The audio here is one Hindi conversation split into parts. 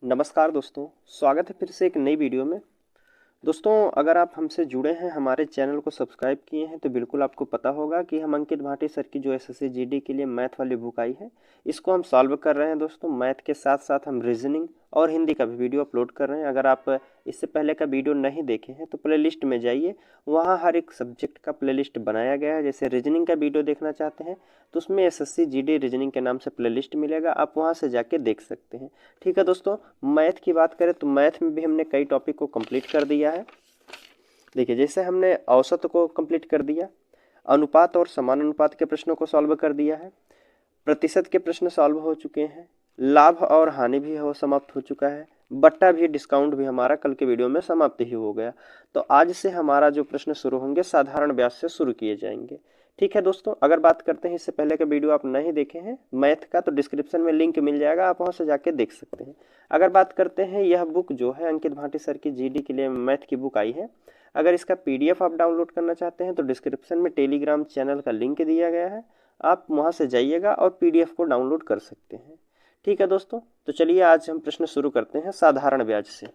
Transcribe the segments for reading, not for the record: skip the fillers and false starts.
नमस्कार दोस्तों, स्वागत है फिर से एक नई वीडियो में। दोस्तों, अगर आप हमसे जुड़े हैं, हमारे चैनल को सब्सक्राइब किए हैं, तो बिल्कुल आपको पता होगा कि हम अंकित भाटी सर की जो एसएससी जीडी के लिए मैथ वाली बुक आई है, इसको हम सॉल्व कर रहे हैं। दोस्तों, मैथ के साथ साथ हम रीजनिंग और हिंदी का भी वीडियो अपलोड कर रहे हैं। अगर आप इससे पहले का वीडियो नहीं देखे हैं तो प्लेलिस्ट में जाइए, वहाँ हर एक सब्जेक्ट का प्लेलिस्ट बनाया गया है। जैसे रीजनिंग का वीडियो देखना चाहते हैं तो उसमें एसएससी जीडी रीजनिंग के नाम से प्लेलिस्ट मिलेगा, आप वहाँ से जाके देख सकते हैं। ठीक है दोस्तों, मैथ की बात करें तो मैथ में भी हमने कई टॉपिक को कंप्लीट कर दिया है। देखिए, जैसे हमने औसत को कंप्लीट कर दिया, अनुपात और समानुपात के प्रश्नों को सॉल्व कर दिया है, प्रतिशत के प्रश्न सॉल्व हो चुके हैं, लाभ और हानि भी हो समाप्त हो चुका है, बट्टा भी डिस्काउंट भी हमारा कल के वीडियो में समाप्त ही हो गया। तो आज से हमारा जो प्रश्न शुरू होंगे साधारण ब्याज से शुरू किए जाएंगे। ठीक है दोस्तों, अगर बात करते हैं इससे पहले का वीडियो आप नहीं देखे हैं मैथ का तो डिस्क्रिप्शन में लिंक मिल जाएगा, आप वहां से जाके देख सकते हैं। अगर बात करते हैं, यह बुक जो है अंकित भाटी सर की जीडी के लिए मैथ की बुक आई है। अगर इसका पीडीएफ आप डाउनलोड करना चाहते हैं तो डिस्क्रिप्शन में टेलीग्राम चैनल का लिंक दिया गया है, आप वहां से जाइएगा और पीडीएफ को डाउनलोड कर सकते हैं। ठीक है दोस्तों, तो चलिए आज हम प्रश्न शुरू करते हैं साधारण ब्याज से।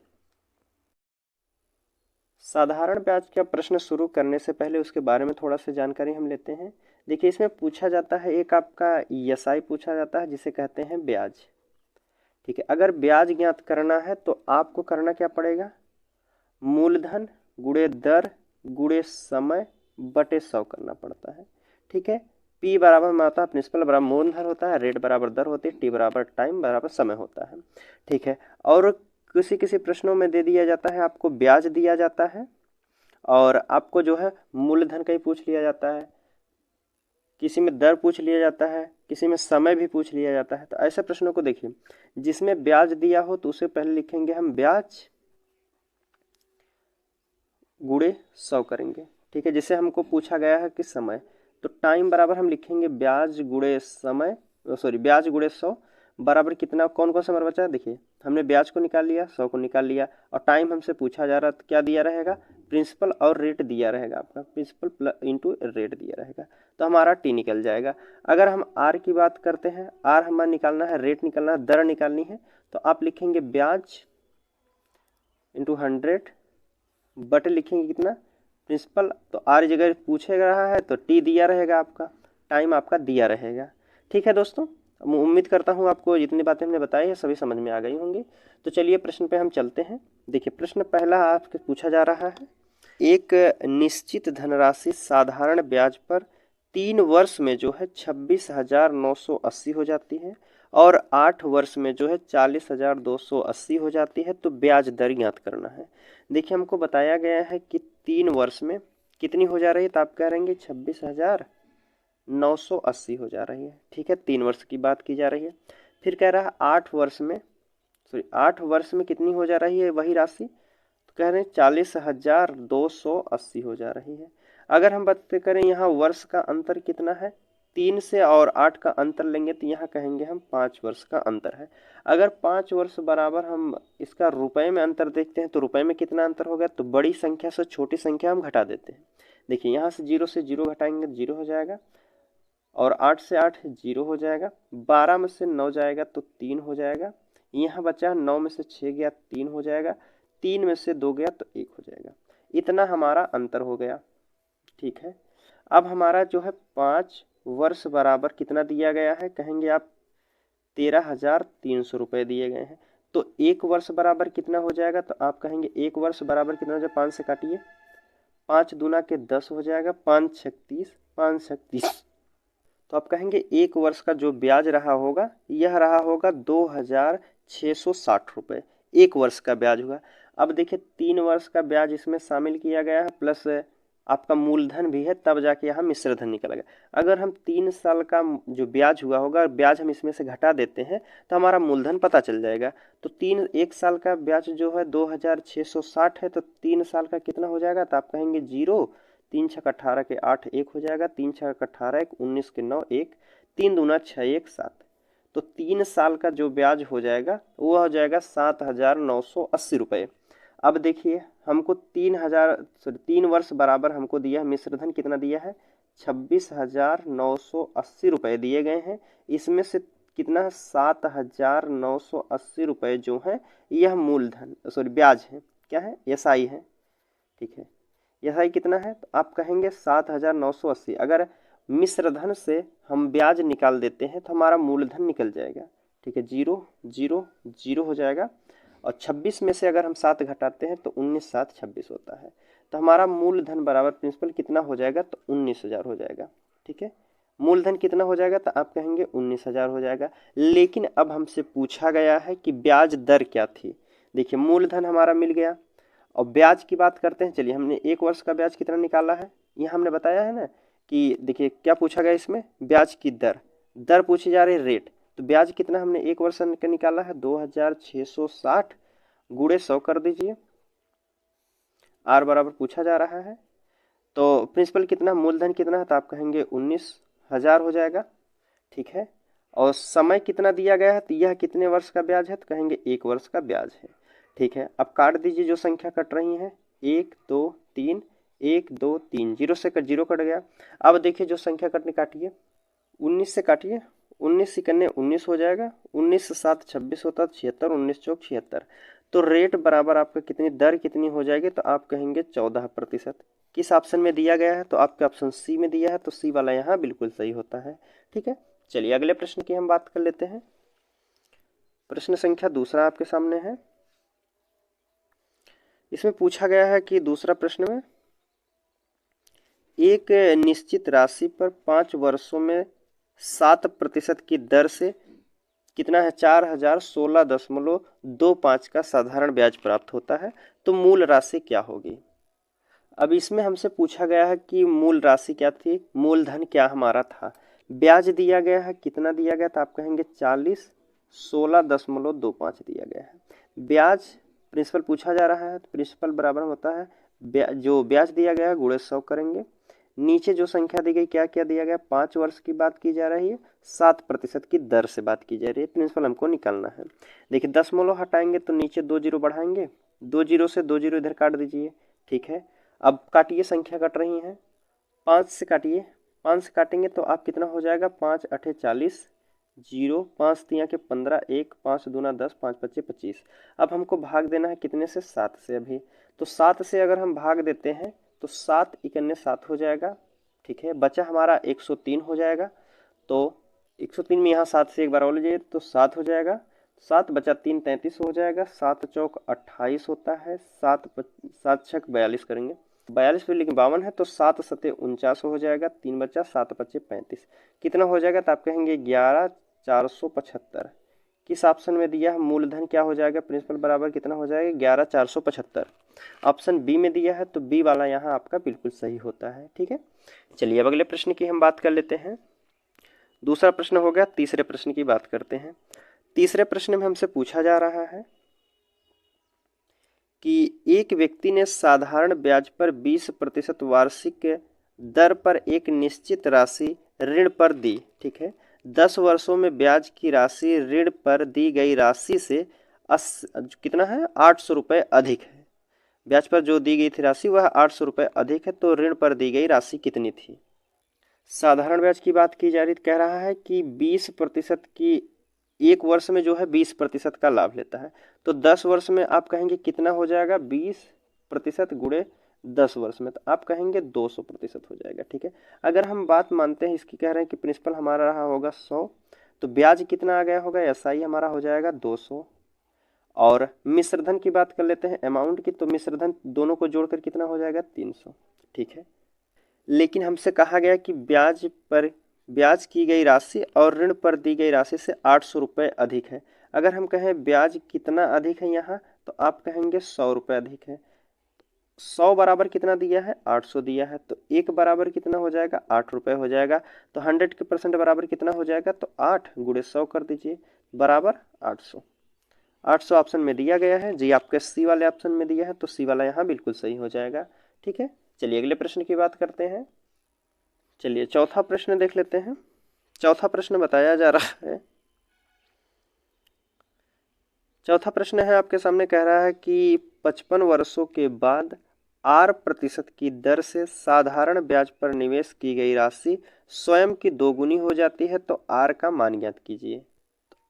साधारण ब्याज का प्रश्न शुरू करने से पहले उसके बारे में थोड़ा सा जानकारी हम लेते हैं। देखिए, इसमें पूछा जाता है, एक आपका ईएसआई पूछा जाता है जिसे कहते हैं ब्याज। ठीक है, अगर ब्याज ज्ञात करना है तो आपको करना क्या पड़ेगा, मूलधन गुणे दर गुणे समय बटे 100 करना पड़ता है। ठीक है, पी बराबर में आता है प्रिंसिपल बराबर मूलधन होता है, रेट बराबर दर होती है, टी बराबर टाइम बराबर समय होता है। ठीक है, और किसी किसी प्रश्नों में दे दिया जाता है, आपको ब्याज दिया जाता है और आपको जो है मूलधन का ही पूछ लिया जाता है, किसी में दर पूछ लिया जाता है, किसी में समय भी पूछ लिया जाता है। तो ऐसे प्रश्नों को देखिए, जिसमें ब्याज दिया हो तो उसे पहले लिखेंगे हम ब्याज गुणे 100 करेंगे। ठीक है, जैसे हमको पूछा गया है कि समय, तो टाइम बराबर हम लिखेंगे ब्याज गुणे समय, सॉरी ब्याज गुणे 100 बराबर कितना, कौन कौन सा हमारा बचा है। देखिए, हमने ब्याज को निकाल लिया, 100 को निकाल लिया, और टाइम हमसे पूछा जा रहा तो क्या दिया रहेगा, प्रिंसिपल और रेट दिया रहेगा, आपका प्रिंसिपल इंटू रेट दिया रहेगा, तो हमारा टी निकल जाएगा। अगर हम आर की बात करते हैं, आर हमारा निकालना है, रेट निकालना है, दर निकालनी है, तो आप लिखेंगे ब्याज इंटू 100 बटे लिखेंगे कितना, प्रिंसिपल, तो आर जगह पूछे रहा है तो टी दिया रहेगा, आपका टाइम आपका दिया रहेगा। ठीक है दोस्तों, उम्मीद करता हूँ आपको जितनी बातें हमने बताई है सभी समझ में आ गई होंगी। तो चलिए प्रश्न पे हम चलते हैं। देखिए, प्रश्न पहला आपसे पूछा जा रहा है, एक निश्चित धनराशि साधारण ब्याज पर 3 वर्ष में जो है 26,980 हो जाती है और 8 वर्ष में जो है 40,280 हो जाती है, तो ब्याज दर ज्ञात करना है। देखिए, हमको बताया गया है कि 3 वर्ष में कितनी हो जा रही है, तो आप कह रहेंगे 26,980 हो जा रही है। ठीक है, 3 वर्ष की बात की जा रही है। फिर कह रहा है 8 वर्ष में, सॉरी 8 वर्ष में कितनी हो जा रही है वही राशि, तो कह रहे हैं 40,280 हो जा रही है। अगर हम बात करें यहाँ वर्ष का अंतर कितना है, 3 से और 8 का अंतर लेंगे तो यहाँ कहेंगे हम 5 वर्ष का अंतर है। अगर 5 वर्ष बराबर हम इसका रुपए में अंतर देखते हैं तो रुपए में कितना अंतर हो गया, तो बड़ी संख्या से छोटी संख्या हम घटा देते हैं। देखिए, यहाँ से 0 से 0 घटाएंगे तो 0 हो जाएगा, और 8 से 8 0 हो जाएगा, 12 में से 9 जाएगा तो 3 हो जाएगा, यहाँ बचा 9 में से 6 गया 3 हो जाएगा, 3 में से 2 गया तो 1 हो जाएगा। इतना हमारा अंतर हो गया। ठीक है, अब हमारा जो है 5 वर्ष बराबर कितना दिया गया है, कहेंगे आप 13,300 रुपये दिए गए हैं। तो 1 वर्ष बराबर कितना हो जाएगा, तो आप कहेंगे 1 वर्ष बराबर कितना हो जाएगा, 5 से काटिए, 5 दूना के 10 हो जाएगा, 5 छक 30, 5 छक 30, तो आप कहेंगे 1 वर्ष का जो ब्याज रहा होगा यह रहा होगा 2,660 रुपये, 1 वर्ष का ब्याज हुआ। अब देखिए, 3 वर्ष का ब्याज इसमें शामिल किया गया है, प्लस आपका मूलधन भी है, तब जाके यहाँ मिश्र धन निकलेगा। अगर हम 3 साल का जो ब्याज हुआ होगा, ब्याज हम इसमें से घटा देते हैं तो हमारा मूलधन पता चल जाएगा। तो 1 साल का ब्याज जो है 2,660 है, तो 3 साल का कितना हो जाएगा, तो आप कहेंगे 0, 3 छक 18 के 8 1 हो जाएगा, 3 छक 18 1 19 के 9 1, 3 दूना 6 1 7, तो 3 साल का जो ब्याज हो जाएगा वो हो जाएगा 7,980 रुपये। अब देखिए, हमको 3 वर्ष बराबर हमको दिया है, मिश्रधन कितना दिया है, 26,980 रुपये दिए गए हैं। इसमें से कितना है 7,980 रुपये जो है यह मूलधन सॉरी ब्याज है, क्या है एसआई है, ठीक है। एसआई कितना है तो आप कहेंगे 7,980। अगर मिश्र धन से हम ब्याज निकाल देते हैं तो हमारा मूलधन निकल जाएगा, ठीक है, 0 0 0 हो जाएगा। और 26 में से अगर हम 7 घटाते हैं तो 19 7 26 होता है। तो हमारा मूलधन बराबर प्रिंसिपल कितना हो जाएगा तो 19,000 हो जाएगा, ठीक है। मूलधन कितना हो जाएगा तो आप कहेंगे 19,000 हो जाएगा। लेकिन अब हमसे पूछा गया है कि ब्याज दर क्या थी। देखिए मूलधन हमारा मिल गया और ब्याज की बात करते हैं। चलिए हमने 1 वर्ष का ब्याज कितना निकाला है ये हमने बताया है ना कि देखिए क्या पूछा गया इसमें, ब्याज की दर पूछी जा रही है, रेट। तो ब्याज कितना हमने 1 वर्ष का निकाला है 2,660 गुणे 100 कर दीजिए, आर बराबर पूछा जा रहा है। तो प्रिंसिपल कितना, मूलधन कितना है तो आप कहेंगे 19,000 हो जाएगा, ठीक है। और समय कितना दिया गया है तो यह कितने वर्ष का ब्याज है तो कहेंगे 1 वर्ष का ब्याज है, ठीक है। अब काट दीजिए जो संख्या कट रही है 1 2 3 1 2 3 0 से जीरो कट गया। अब देखिए जो संख्या कटनी काटिए 19 से काटिए, 19 कन्ने 19 हो जाएगा, 19 से 7 26 होता है 76, 19 चौक 76। तो रेट बराबर आपका कितनी दर कितनी हो जाएगी तो आप कहेंगे 14%। किस ऑप्शन में दिया गया है तो आपके ऑप्शन सी में दिया है, तो सी वाला यहाँ बिल्कुल सही होता है, ठीक है। चलिए अगले प्रश्न की हम बात कर लेते हैं। प्रश्न संख्या दूसरा आपके सामने है। इसमें पूछा गया है कि दूसरा प्रश्न में एक निश्चित राशि पर 5 वर्षों में 7% की दर से कितना है 4,016.25 का साधारण ब्याज प्राप्त होता है, तो मूल राशि क्या होगी। अब इसमें हमसे पूछा गया है कि मूल राशि क्या थी, मूलधन क्या हमारा था, ब्याज दिया गया है कितना दिया गया था, आप कहेंगे 40,16.25 दिया गया है। ब्याज प्रिंसिपल पूछा जा रहा है तो प्रिंसिपल बराबर होता है जो ब्याज दिया गया है गुणे 100 करेंगे। नीचे जो संख्या दी गई क्या क्या दिया गया, 5 वर्ष की बात की जा रही है, 7% की दर से बात की जा रही है। प्रिंसिपल हमको निकालना है। देखिए 10 मोलो हटाएंगे तो नीचे 2 जीरो बढ़ाएंगे, 2 जीरो से 2 जीरो इधर काट दीजिए, ठीक है। अब काटिए, संख्या कट रही है 5 से काटिए, 5 से काटेंगे तो आप कितना हो जाएगा 5 8 40 0 5 3 के 15 1 5 दूना 10 5 5 25। अब हमको भाग देना है कितने से 7 से। अभी तो 7 से अगर हम भाग देते हैं तो 7 इकन्ने 7 हो जाएगा, ठीक है। बचा हमारा 103 हो जाएगा। तो 103 में यहाँ 7 से एक बार और लीजिए तो 7 हो जाएगा, 7 बचा 3 33 हो जाएगा, 7 चौक 28 होता है, 7 छक 42 करेंगे, 42 पे लेकिन 52 है तो 7 सते 49 हो जाएगा, 3 बचा 7 पच्चे 35 कितना हो जाएगा तो आप कहेंगे 11,475। किस ऑप्शन में दिया है मूलधन क्या हो जाएगा, प्रिंसिपल बराबर कितना हो जाएगा 11,475। ऑप्शन बी में दिया है तो बी वाला यहाँ आपका बिल्कुल सही होता है, ठीक है। चलिए अब अगले प्रश्न की हम बात कर लेते हैं। दूसरा प्रश्न हो गया, तीसरे प्रश्न की बात करते हैं। तीसरे प्रश्न में हमसे पूछा जा रहा है कि एक व्यक्ति ने साधारण ब्याज पर 20% वार्षिक दर पर एक निश्चित राशि ऋण पर दी, ठीक है। 10 वर्षों में ब्याज की राशि ऋण पर दी गई राशि से कितना है 800 रुपये अधिक है। ब्याज पर जो दी गई थी राशि वह 800 रुपये अधिक है, तो ऋण पर दी गई राशि कितनी थी। साधारण ब्याज की बात की जा रही, कह रहा है कि 20% की, एक वर्ष में जो है 20% का लाभ लेता है, तो 10 वर्ष में आप कहेंगे कितना हो जाएगा 20% गुणे 10 वर्ष में, तो आप कहेंगे 200% हो जाएगा, ठीक है। अगर हम बात मानते हैं इसकी, कह रहे हैं कि प्रिंसिपल हमारा रहा होगा 100, तो ब्याज कितना आ गया होगा एसआई हमारा हो जाएगा 200। और मिश्रधन की बात कर लेते हैं अमाउंट की, तो मिश्रधन दोनों को जोड़कर कितना हो जाएगा 300, ठीक है। लेकिन हमसे कहा गया कि ब्याज पर ब्याज की गई राशि और ऋण पर दी गई राशि से 800 रुपये अधिक है। अगर हम कहें ब्याज कितना अधिक है यहाँ, तो आप कहेंगे 100 रुपये अधिक है। 100 बराबर कितना दिया है 800 दिया है, तो 1 बराबर कितना हो जाएगा 8 रुपये हो जाएगा। तो 100% बराबर कितना हो जाएगा तो 8 गुणे 100 कर दीजिए बराबर 800। 800 ऑप्शन में दिया गया है जी, आपके सी वाले ऑप्शन में दिया है, तो सी वाला यहाँ बिल्कुल सही हो जाएगा, ठीक है। चलिए अगले प्रश्न की बात करते हैं। चलिए चौथा प्रश्न देख लेते हैं। चौथा प्रश्न बताया जा रहा है, चौथा प्रश्न है आपके सामने, कह रहा है कि 55 वर्षों के बाद 8% की दर से साधारण ब्याज पर निवेश की गई राशि स्वयं की दोगुनी हो जाती है, तो आर का मान ज्ञात कीजिए।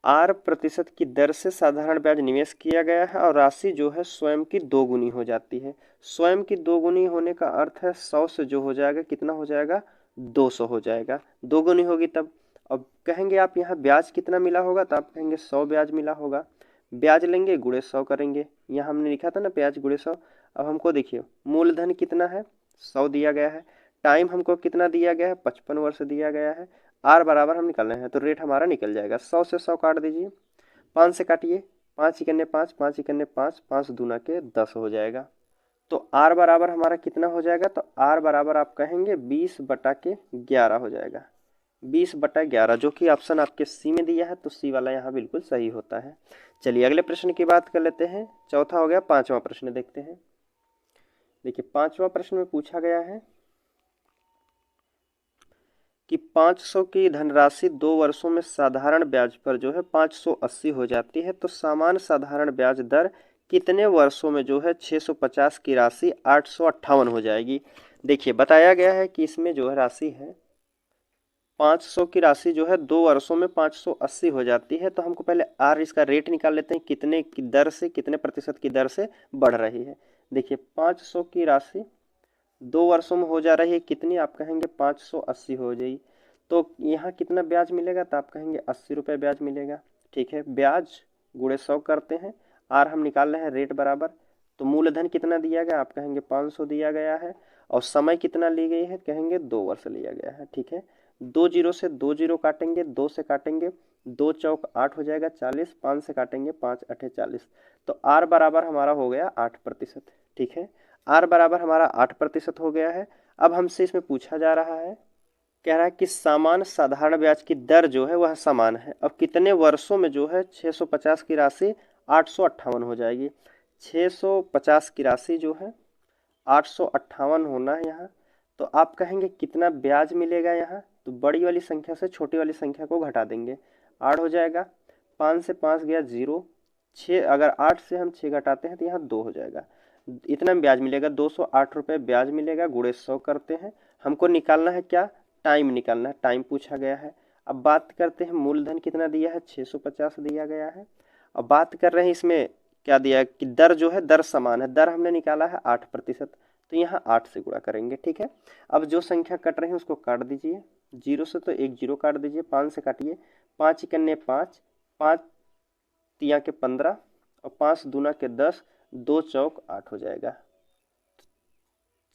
R% की दर से साधारण ब्याज निवेश किया गया है और राशि जो है स्वयं की दोगुनी हो जाती है। स्वयं की दोगुनी होने का अर्थ है 100 से जो हो जाएगा कितना हो जाएगा, 200 हो जाएगा, दोगुनी होगी तब। अब कहेंगे आप यहाँ ब्याज कितना मिला होगा, तो आप कहेंगे 100 ब्याज मिला होगा। ब्याज लेंगे गुणे 100 करेंगे, यहाँ हमने लिखा था ना ब्याज गुणे 100। अब हमको देखिए मूलधन कितना है, 100 दिया गया है। टाइम हमको कितना दिया गया है, 55 वर्ष दिया गया है। आर बराबर हम निकालना है तो रेट हमारा निकल जाएगा। 100 से 100 काट दीजिए, 5 से काटिए, 5 इकन्ने 5, 5 इकन्ने 5, 5 दूना के 10 हो जाएगा। तो आर बराबर हमारा कितना हो जाएगा, तो आर बराबर आप कहेंगे 20/11 हो जाएगा। 20/11 जो कि ऑप्शन आपके सी में दिया है, तो सी वाला यहाँ बिल्कुल सही होता है। चलिए अगले प्रश्न की बात कर लेते हैं। चौथा हो गया, पांचवा प्रश्न देखते हैं। देखिए पांचवा प्रश्न में पूछा गया है कि 500 की धनराशि 2 वर्षों में साधारण ब्याज पर जो है 580 हो जाती है, तो सामान्य साधारण ब्याज दर कितने वर्षों में जो है 650 की राशि 858 हो जाएगी। देखिए बताया गया है कि इसमें जो है राशि है 500 की राशि जो है 2 वर्षों में 580 हो जाती है। तो हमको पहले आर इसका रेट निकाल लेते हैं, कितने की दर से, कितने प्रतिशत की दर से बढ़ रही है। देखिए 500 की राशि 2 वर्षों में हो जा रही है कितनी, आप कहेंगे 580 हो जाएगी। तो यहाँ कितना ब्याज मिलेगा, तो आप कहेंगे 80 रुपये ब्याज मिलेगा। ठीक है, ब्याज गुणे 100 करते हैं, आर हम निकाल रहे हैं रेट बराबर। तो मूलधन कितना दिया गया, आप कहेंगे 500 दिया गया है, और समय कितना ली गई है, कहेंगे 2 वर्ष लिया गया है। ठीक है, 2 जीरो से 2 जीरो काटेंगे, 2 से काटेंगे, 2 चौक 8 हो जाएगा 40, 5 से काटेंगे 5 अठे 40। तो आर बराबर हमारा हो गया 8%। ठीक है, आर बराबर हमारा 8% हो गया है। अब हमसे इसमें पूछा जा रहा है, कह रहा है कि सामान्य साधारण ब्याज की दर जो है वह समान है। अब कितने वर्षों में जो है 650 की राशि 858 हो जाएगी। 650 की राशि जो है 858 होना है यहाँ। तो आप कहेंगे कितना ब्याज मिलेगा यहाँ, तो बड़ी वाली संख्या से छोटी वाली संख्या को घटा देंगे, 8 हो जाएगा। 5 से 5 गया 0, 6 अगर 8 से हम 6 घटाते हैं तो यहाँ 2 हो जाएगा। इतना ब्याज मिलेगा, 208 रुपये ब्याज मिलेगा। गुणे 100 करते हैं, हमको निकालना है क्या, टाइम निकालना है, टाइम पूछा गया है। अब बात करते हैं मूलधन कितना दिया है, 650 दिया गया है। अब बात कर रहे हैं इसमें क्या दिया है कि दर जो है, दर समान है, दर हमने निकाला है 8%, तो यहाँ 8 से गुणा करेंगे। ठीक है, अब जो संख्या कट रही है उसको काट दीजिए, 0 से तो 1 0 काट दीजिए, 5 से काटिए, 5 इकन्ने 5, 5 तिया के 15 और 5 दूना के 10, 2 चौक 8 हो जाएगा,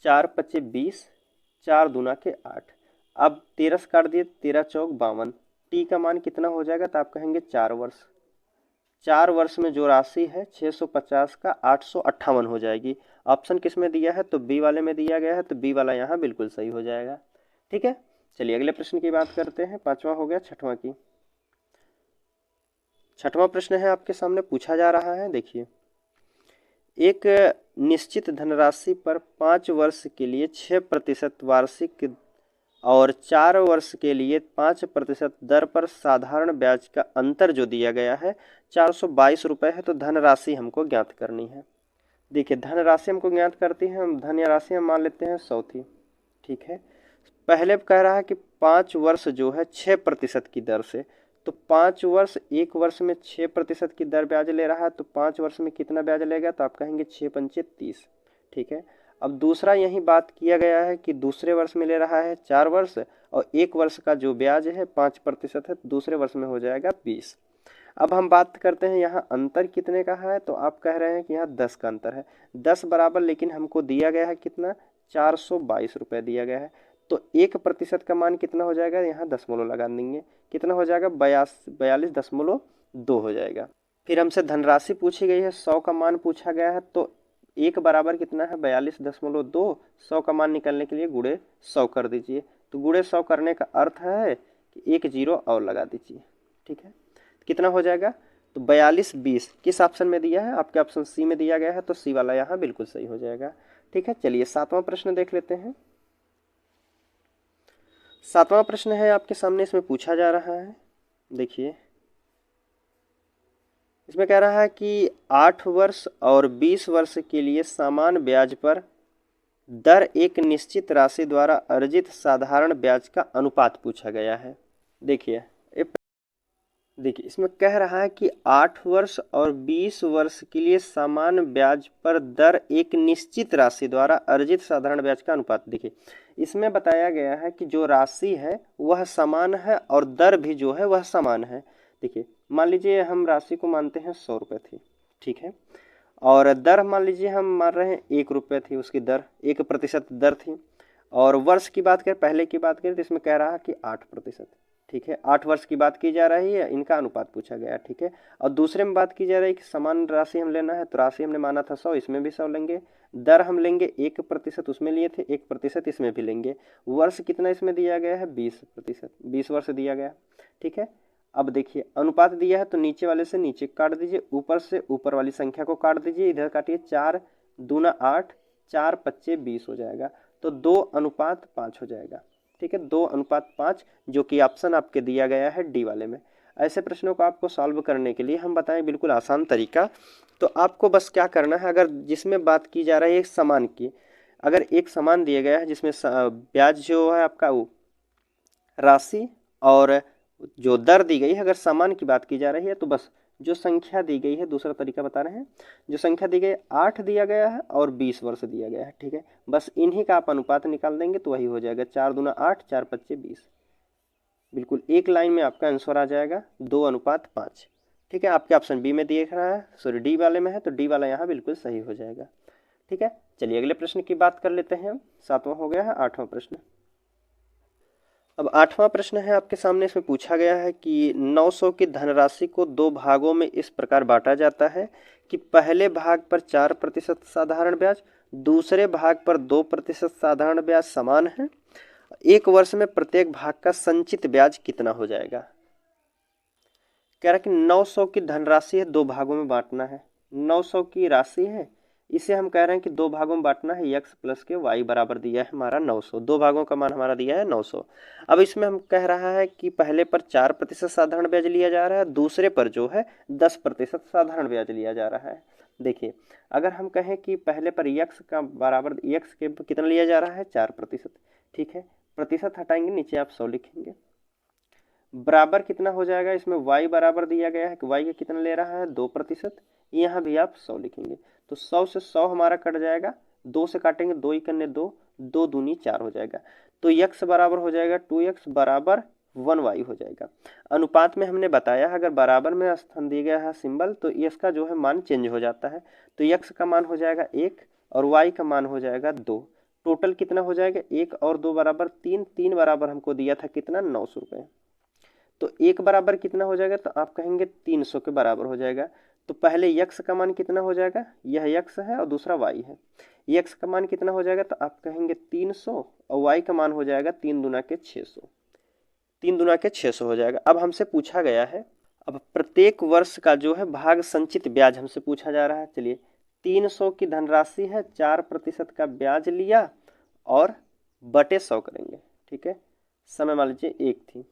4 पचे 20, 4 दूना के 8। अब 13 से काट दिए, 13 चौक 52, टी का मान कितना हो जाएगा, तो आप कहेंगे 4 वर्ष। 4 वर्ष में जो राशि है 650 का 858 हो जाएगी। ऑप्शन किस में दिया है, तो बी वाले में दिया गया है, तो बी वाला यहाँ बिल्कुल सही हो जाएगा। ठीक है, चलिए अगले प्रश्न की बात करते हैं। पांचवा हो गया, छठवां की। छठवां प्रश्न है आपके सामने पूछा जा रहा है। देखिए, एक निश्चित धनराशि पर 5 वर्ष के लिए 6% वार्षिक और 4 वर्ष के लिए 5% दर पर साधारण ब्याज का अंतर जो दिया गया है 422 रुपये है। तो धनराशि हमको ज्ञात करनी है। देखिए धनराशि हमको ज्ञात करती है, हम धन राशि हम मान लेते हैं 100 थी। ठीक है, पहले कह रहा है कि 5 वर्ष जो है 6% की दर से, तो 5 वर्ष, 1 वर्ष में 6% की दर ब्याज ले रहा है, तो 5 वर्ष में कितना ब्याज लेगा, तो आप कहेंगे 6 पंचे 30। ठीक है, अब दूसरा यही बात किया गया है कि दूसरे वर्ष में ले रहा है 4 वर्ष, और 1 वर्ष का जो ब्याज है 5% है, दूसरे वर्ष में हो जाएगा 20। अब हम बात करते हैं यहाँ अंतर कितने का है, तो आप कह रहे हैं कि यहाँ 10 का अंतर है। 10 बराबर, लेकिन हमको दिया गया है कितना, 422 रुपये दिया गया है। तो 1% का मान कितना हो जाएगा, यहाँ दशमलव लगा देंगे, कितना हो जाएगा, 42.2 हो जाएगा। फिर हमसे धनराशि पूछी गई है, 100 का मान पूछा गया है, तो 1 बराबर कितना है, 42.2। 100 का मान निकालने के लिए गुणे 100 कर दीजिए। तो गुणे 100 करने का अर्थ है कि 1 0 और लगा दीजिए। ठीक है, कितना हो जाएगा, तो 42.20 किस ऑप्शन में दिया है, आपके ऑप्शन सी में दिया गया है, तो सी वाला यहाँ बिल्कुल सही हो जाएगा। ठीक है, चलिए 7वां प्रश्न देख लेते हैं। 7वां प्रश्न है आपके सामने, इसमें पूछा जा रहा है। देखिए इसमें कह रहा है कि 8 वर्ष और 20 वर्ष के लिए समान ब्याज पर दर एक निश्चित राशि द्वारा अर्जित साधारण ब्याज का अनुपात पूछा गया है। देखिए देखिए इसमें कह रहा है कि 8 वर्ष और 20 वर्ष के लिए समान ब्याज पर दर एक निश्चित राशि द्वारा अर्जित साधारण ब्याज का अनुपात। देखिए इसमें बताया गया है कि जो राशि है वह समान है और दर भी जो है वह समान है। देखिए मान लीजिए हम राशि को मानते हैं 100 रुपये थी, ठीक है, और दर मान लीजिए हम मान रहे हैं 1 रुपये थी, उसकी दर 1% दर थी। और वर्ष की बात करें, पहले की बात करें तो इसमें कह रहा है कि 8%, ठीक है, 8 वर्ष की बात की जा रही है, इनका अनुपात पूछा गया, ठीक है। और दूसरे में बात की जा रही है कि समान राशि हम लेना है, तो राशि हमने माना था 100, इसमें भी 100 लेंगे। दर हम लेंगे 1%, उसमें लिए थे 1% इसमें भी लेंगे। वर्ष कितना इसमें दिया गया है 20%, 20 वर्ष दिया गया, ठीक है। अब देखिए अनुपात दिया है तो नीचे वाले से नीचे काट दीजिए, ऊपर से ऊपर वाली संख्या को काट दीजिए, इधर काटिए, 4 दूना 8, 4 पच्चे 20 हो जाएगा, तो 2:5 हो जाएगा, ठीक है, 2:5, जो कि ऑप्शन आपके दिया गया है डी वाले में। ऐसे प्रश्नों को आपको सॉल्व करने के लिए हम बताएं बिल्कुल आसान तरीका। तो आपको बस क्या करना है, अगर जिसमें बात की जा रही है समान की, अगर एक समान दिया गया है जिसमें ब्याज जो है आपका वो राशि और जो दर दी गई है, अगर समान की बात की जा रही है तो बस जो संख्या दी गई है, दूसरा तरीका बता रहे हैं, जो संख्या दी गई है 8 दिया गया है और 20 वर्ष दिया गया है, ठीक है, बस इन्हीं का आप अनुपात निकाल देंगे तो वही हो जाएगा, 4 दूना 8, 4 पच्चे 20, बिल्कुल एक लाइन में आपका आंसर आ जाएगा 2:5, ठीक है। आपके ऑप्शन बी में दिख रहा है, सॉरी डी वाले में है, तो डी वाला यहाँ बिल्कुल सही हो जाएगा, ठीक है। चलिए अगले प्रश्न की बात कर लेते हैं, 7वां हो गया है, 8वां प्रश्न। अब 8वां प्रश्न है आपके सामने, इसमें पूछा गया है कि 900 की धनराशि को 2 भागों में इस प्रकार बांटा जाता है कि पहले भाग पर 4% साधारण ब्याज, दूसरे भाग पर 2% साधारण ब्याज समान है। 1 वर्ष में प्रत्येक भाग का संचित ब्याज कितना हो जाएगा। कह रहा है कि 900 की धनराशि है, 2 भागों में बांटना है। 900 की राशि है, इसे हम कह रहे हैं कि 2 भागों में बांटना है, x प्लस के y बराबर दिया है हमारा 900, 2 भागों का मान हमारा दिया है 900। अब इसमें हम कह रहा है कि पहले पर 4% साधारण ब्याज लिया जा रहा है, दूसरे पर जो है 10% साधारण ब्याज लिया जा रहा है। देखिए अगर हम कहें कि पहले पर x का बराबर x के कितना लिया जा रहा है 4%, ठीक है, प्रतिशत हटाएंगे, नीचे आप 100 लिखेंगे, बराबर कितना हो जाएगा, इसमें y बराबर दिया गया है कि y का कितना ले रहा है 2%, यहाँ भी आप 100 लिखेंगे, तो 100 से 100 हमारा कट जाएगा, 2 से काटेंगे, 2 ही करने 2, 2 दूनी 4 हो जाएगा, तो x बराबर हो जाएगा 2x बराबर 1y हो जाएगा। अनुपात में हमने बताया अगर बराबर में स्थान दिया गया है सिंबल, तो इसका जो है मान चेंज हो जाता है, तो x का मान हो जाएगा 1 और y का मान हो जाएगा 2, टोटल कितना हो जाएगा 1 और 2 बराबर 3, 3 बराबर हमको दिया था कितना 900 रुपये, तो 1 बराबर कितना हो जाएगा, तो आप कहेंगे 300 के बराबर हो जाएगा। तो पहले x का मान कितना हो जाएगा, यह x है और दूसरा y है, x का मान कितना हो जाएगा, तो आप कहेंगे 300 और y का मान हो जाएगा 3 दूना के 600, 3 दूना के 600 हो जाएगा। अब हमसे पूछा गया है, अब प्रत्येक वर्ष का जो है भाग संचित ब्याज हमसे पूछा जा रहा है। चलिए 300 की धनराशि है, 4% का ब्याज लिया और बटे 100 करेंगे, ठीक है, समय मान लीजिए 1 थी,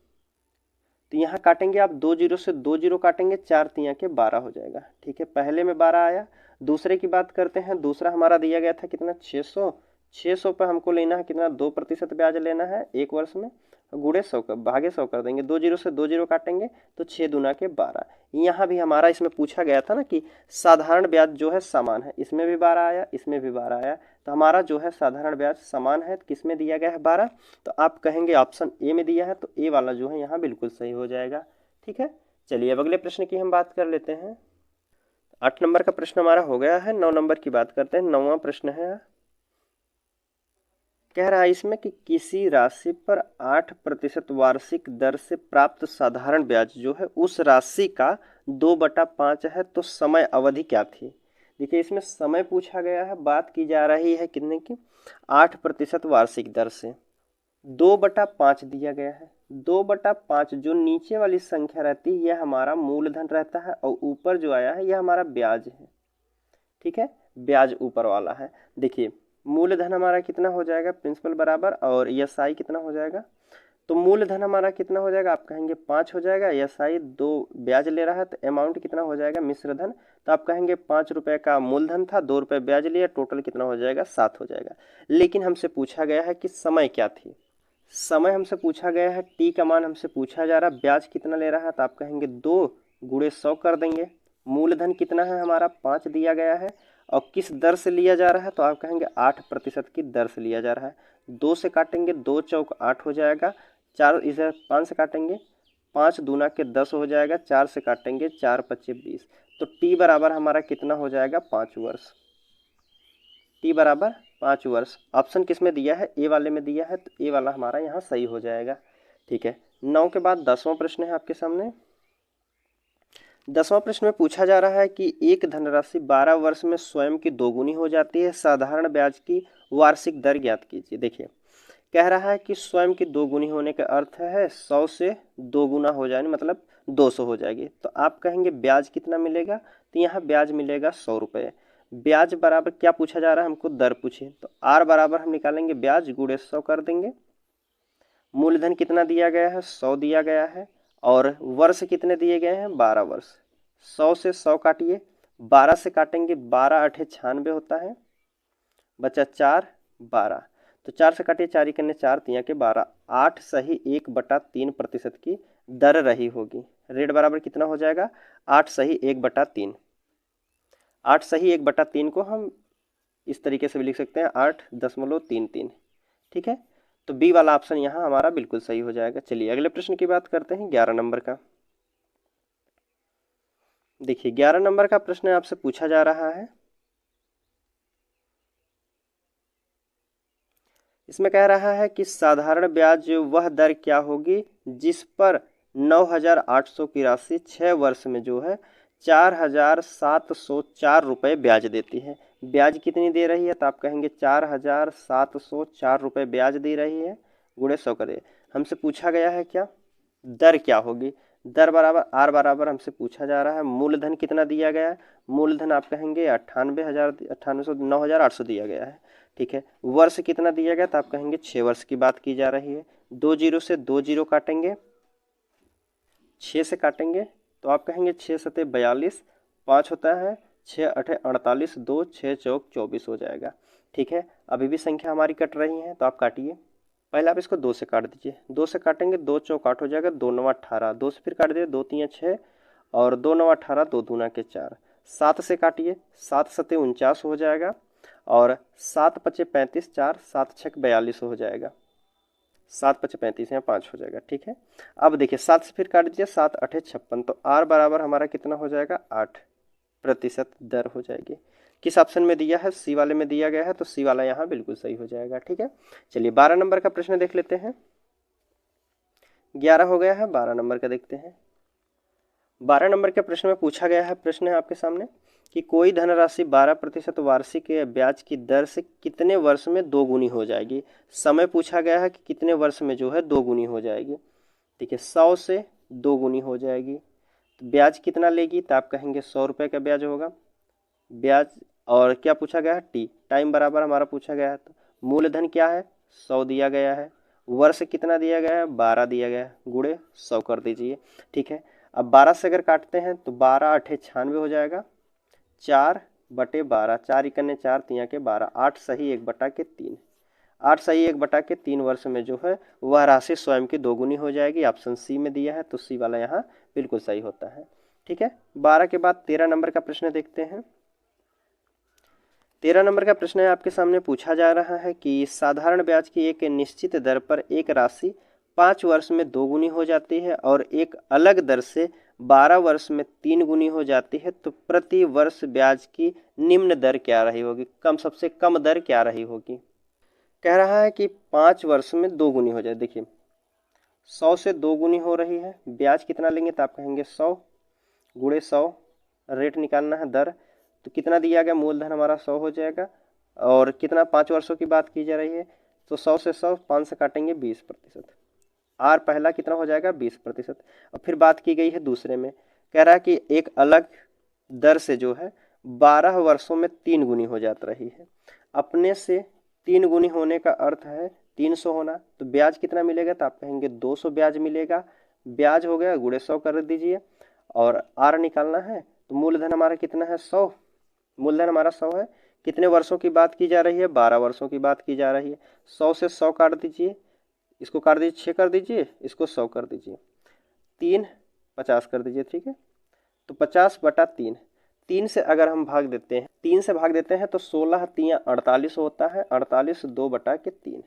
तो यहाँ काटेंगे आप 2 जीरो से 2 जीरो काटेंगे, 4 तिया के 12 हो जाएगा, ठीक है, पहले में 12 आया। दूसरे की बात करते हैं, दूसरा हमारा दिया गया था कितना 600, 600 पर हमको लेना है कितना 2% ब्याज लेना है 1 वर्ष में, गुड़े 100 का भागे 100 कर देंगे, 2 जीरो से 2 जीरो काटेंगे तो 6 दूना के 12। यहाँ भी हमारा इसमें पूछा गया था ना कि साधारण ब्याज जो है समान है, इसमें भी 12 आया, इसमें भी 12 आया, तो हमारा जो है साधारण ब्याज समान है, किस में दिया गया है 12, तो आप कहेंगे ऑप्शन ए में दिया है, तो ए वाला जो है यहाँ बिल्कुल सही हो जाएगा, ठीक है। चलिए अब अगले प्रश्न की हम बात कर लेते हैं। 8 नंबर का प्रश्न हमारा हो गया है, 9 नंबर की बात करते हैं। 9वां प्रश्न है, कह रहा है इसमें कि किसी राशि पर 8% वार्षिक दर से प्राप्त साधारण ब्याज जो है उस राशि का 2/5 है, तो समय अवधि क्या थी। देखिए इसमें समय पूछा गया है, बात की जा रही है कितने की 8% वार्षिक दर से, 2/5 दिया गया है, 2/5 जो नीचे वाली संख्या रहती है यह हमारा मूलधन रहता है और ऊपर जो आया है यह हमारा ब्याज है, ठीक है, ब्याज ऊपर वाला है। देखिए मूलधन हमारा कितना हो जाएगा प्रिंसिपल बराबर और एसआई कितना हो जाएगा, तो मूलधन हमारा कितना हो जाएगा, आप कहेंगे 5 हो जाएगा, एसआई 2 ब्याज ले रहा है तो अमाउंट कितना हो जाएगा मिश्रधन, तो आप कहेंगे 5 रुपये का मूलधन था, 2 रुपये ब्याज लिया, टोटल कितना हो जाएगा 7 हो जाएगा। लेकिन हमसे पूछा गया है कि समय क्या थी, समय हमसे पूछा गया है, टी का मान हमसे पूछा जा रहा है, ब्याज कितना ले रहा है, तो आप कहेंगे 2 गुणे 100 कर देंगे। मूलधन कितना है हमारा 5 दिया गया है, और किस दर से लिया जा रहा है, तो आप कहेंगे 8% की दर से लिया जा रहा है। 2 से काटेंगे, 2 चौक 8 हो जाएगा, 4 इसे 5 से काटेंगे, 5 दूना के 10 हो जाएगा, 4 से काटेंगे 4 पच्चे 20, तो टी बराबर हमारा कितना हो जाएगा 5 वर्ष। टी बराबर 5 वर्ष। ऑप्शन किस में दिया है, ए वाले में दिया है, तो ए वाला हमारा यहाँ सही हो जाएगा। ठीक है, 9 के बाद 10वां प्रश्न है आपके सामने। 10वां प्रश्न में पूछा जा रहा है कि एक धनराशि 12 वर्ष में स्वयं की दोगुनी हो जाती है, साधारण ब्याज की वार्षिक दर ज्ञात कीजिए। देखिए, कह रहा है कि स्वयं की दोगुनी होने का अर्थ है 100 से दोगुना हो जाए, मतलब 200 हो जाएगी। तो आप कहेंगे ब्याज कितना मिलेगा, तो यहाँ ब्याज मिलेगा 100 रुपये। ब्याज बराबर क्या पूछा जा रहा है हमको, दर पूछे, तो आर बराबर हम निकालेंगे ब्याज गुणे 100 कर देंगे। मूलधन कितना दिया गया है, 100 दिया गया है, और वर्ष कितने दिए गए हैं, 12 वर्ष। 100 से 100 काटिए, 12 से काटेंगे, 12 8 96 होता है, बचा 4 12, तो 4 से काटिए, 4 करने 4 3 के 12, 8 सही 1/3% की दर रही होगी। रेट बराबर कितना हो जाएगा, 8 सही 1/3। 8 सही 1/3 को हम इस तरीके से भी लिख सकते हैं 8.33। ठीक है, तो बी वाला ऑप्शन यहाँ हमारा बिल्कुल सही हो जाएगा। चलिए अगले प्रश्न की बात करते हैं, 11 नंबर का। देखिए 11 नंबर का प्रश्न आपसे पूछा जा रहा है, इसमें कह रहा है कि साधारण ब्याज वह दर क्या होगी जिस पर 9,800 की राशि 6 वर्ष में जो है 4,704 रुपये ब्याज देती है। ब्याज कितनी दे रही है, तो आप कहेंगे 4,704 रुपये ब्याज दे रही है, गुणे 100 करें। हमसे पूछा गया है क्या, दर क्या होगी, दर बराबर आर बराबर हमसे पूछा जा रहा है। मूलधन कितना दिया गया है, मूलधन आप कहेंगे 9,800 दिया गया है। ठीक है, वर्ष कितना दिया गया, तो आप कहेंगे 6 वर्ष की बात की जा रही है। 2 जीरो से 2 जीरो काटेंगे, 6 से काटेंगे, तो आप कहेंगे 6 सते 42, 5 होता है, 6 8 48, 2 6 चौक 24 हो जाएगा। ठीक है, अभी भी संख्या हमारी कट रही है, तो आप काटिए। पहले आप इसको 2 से काट दीजिए, 2 से काटेंगे, 2 चौक 8 हो जाएगा, 2 9 18, 2 से फिर काट दीजिए, 2 3 6, और 2 9 18, 2 दूना के 4। 7 से काटिए, 7 सते 49 हो जाएगा, और 7 पचे 35, 4 7 6 42 हो जाएगा, 7 पचे 35 यहाँ 5 हो जाएगा। ठीक है, अब देखिए 7 से फिर काट दीजिए, 7 8 56, तो आर बराबर हमारा कितना हो जाएगा, 8% दर हो जाएगी। किस ऑप्शन में दिया है, सी वाले में दिया गया है, तो सी वाला यहाँ बिल्कुल सही हो जाएगा। ठीक है, चलिए 12 नंबर का प्रश्न देख लेते हैं। 11 हो गया है, 12 नंबर का देखते हैं। 12 नंबर के प्रश्न में पूछा गया है, प्रश्न है आपके सामने कि कोई धनराशि 12% वार्षिक ब्याज की दर से कितने वर्ष में दोगुनी हो जाएगी। समय पूछा गया है कि कितने वर्ष में जो है दोगुनी हो जाएगी। ठीक है, 100 से दोगुनी हो जाएगी, तो ब्याज कितना लेगी, तो आप कहेंगे 100 रुपये का ब्याज होगा। ब्याज और क्या पूछा गया है, टी टाइम बराबर हमारा पूछा गया है, तो मूलधन क्या है 100 दिया गया है, वर्ष कितना दिया गया है 12 दिया गया है, गुणे 100 कर दीजिए। ठीक है, अब 12 से अगर काटते हैं तो 12 8 96 हो जाएगा, 4/12, 4 इकन्ने 4 3 के 12, 8 सही 1/3, 8 सही 1/3 वर्ष में जो है वह राशि स्वयं की दोगुनी हो जाएगी। ऑप्शन सी में दिया है, तो सी वाला यहाँ बिल्कुल सही होता है। ठीक है, 12 के बाद 13 नंबर का प्रश्न देखते हैं। 13 नंबर का प्रश्न है आपके सामने, पूछा जा रहा है कि साधारण ब्याज की एक निश्चित दर पर एक राशि 5 वर्ष में दोगुनी हो जाती है और एक अलग दर से 12 वर्ष में 3 गुनी हो जाती है, तो प्रति वर्ष ब्याज की निम्न दर क्या रही होगी, सबसे कम दर क्या रही होगी। कह रहा है कि 5 वर्ष में 2 गुनी हो जाए। देखिए 100 से 2 गुनी हो रही है, ब्याज कितना लेंगे, तो आप कहेंगे 100 गुणे 100, रेट निकालना है दर, तो कितना दिया गया, मूलधन हमारा 100 हो जाएगा, और कितना 5 वर्षों की बात की जा रही है, तो 100 से 100 5 से काटेंगे 20%, आर पहला कितना हो जाएगा 20%। और फिर बात की गई है दूसरे में, कह रहा है कि एक अलग दर से जो है 12 वर्षों में 3 गुनी हो जाती रही है। अपने से 3 गुनी होने का अर्थ है 300 होना, तो ब्याज कितना मिलेगा, तो आप कहेंगे 200 ब्याज मिलेगा। ब्याज हो गया गुणे 100 कर दीजिए, और आर निकालना है, तो मूलधन हमारा कितना है 100, मूलधन हमारा 100 है। कितने वर्षों की बात की जा रही है, 12 वर्षों की बात की जा रही है। 100 से 100 काट दीजिए, इसको काट दीजिए 6 कर दीजिए, इसको 100 कर दीजिए, 3 50 कर दीजिए। ठीक है, तो 50/3, 3 से अगर हम भाग देते हैं, 3 से भाग देते हैं तो 16 3 48 होता है, 48 2/3।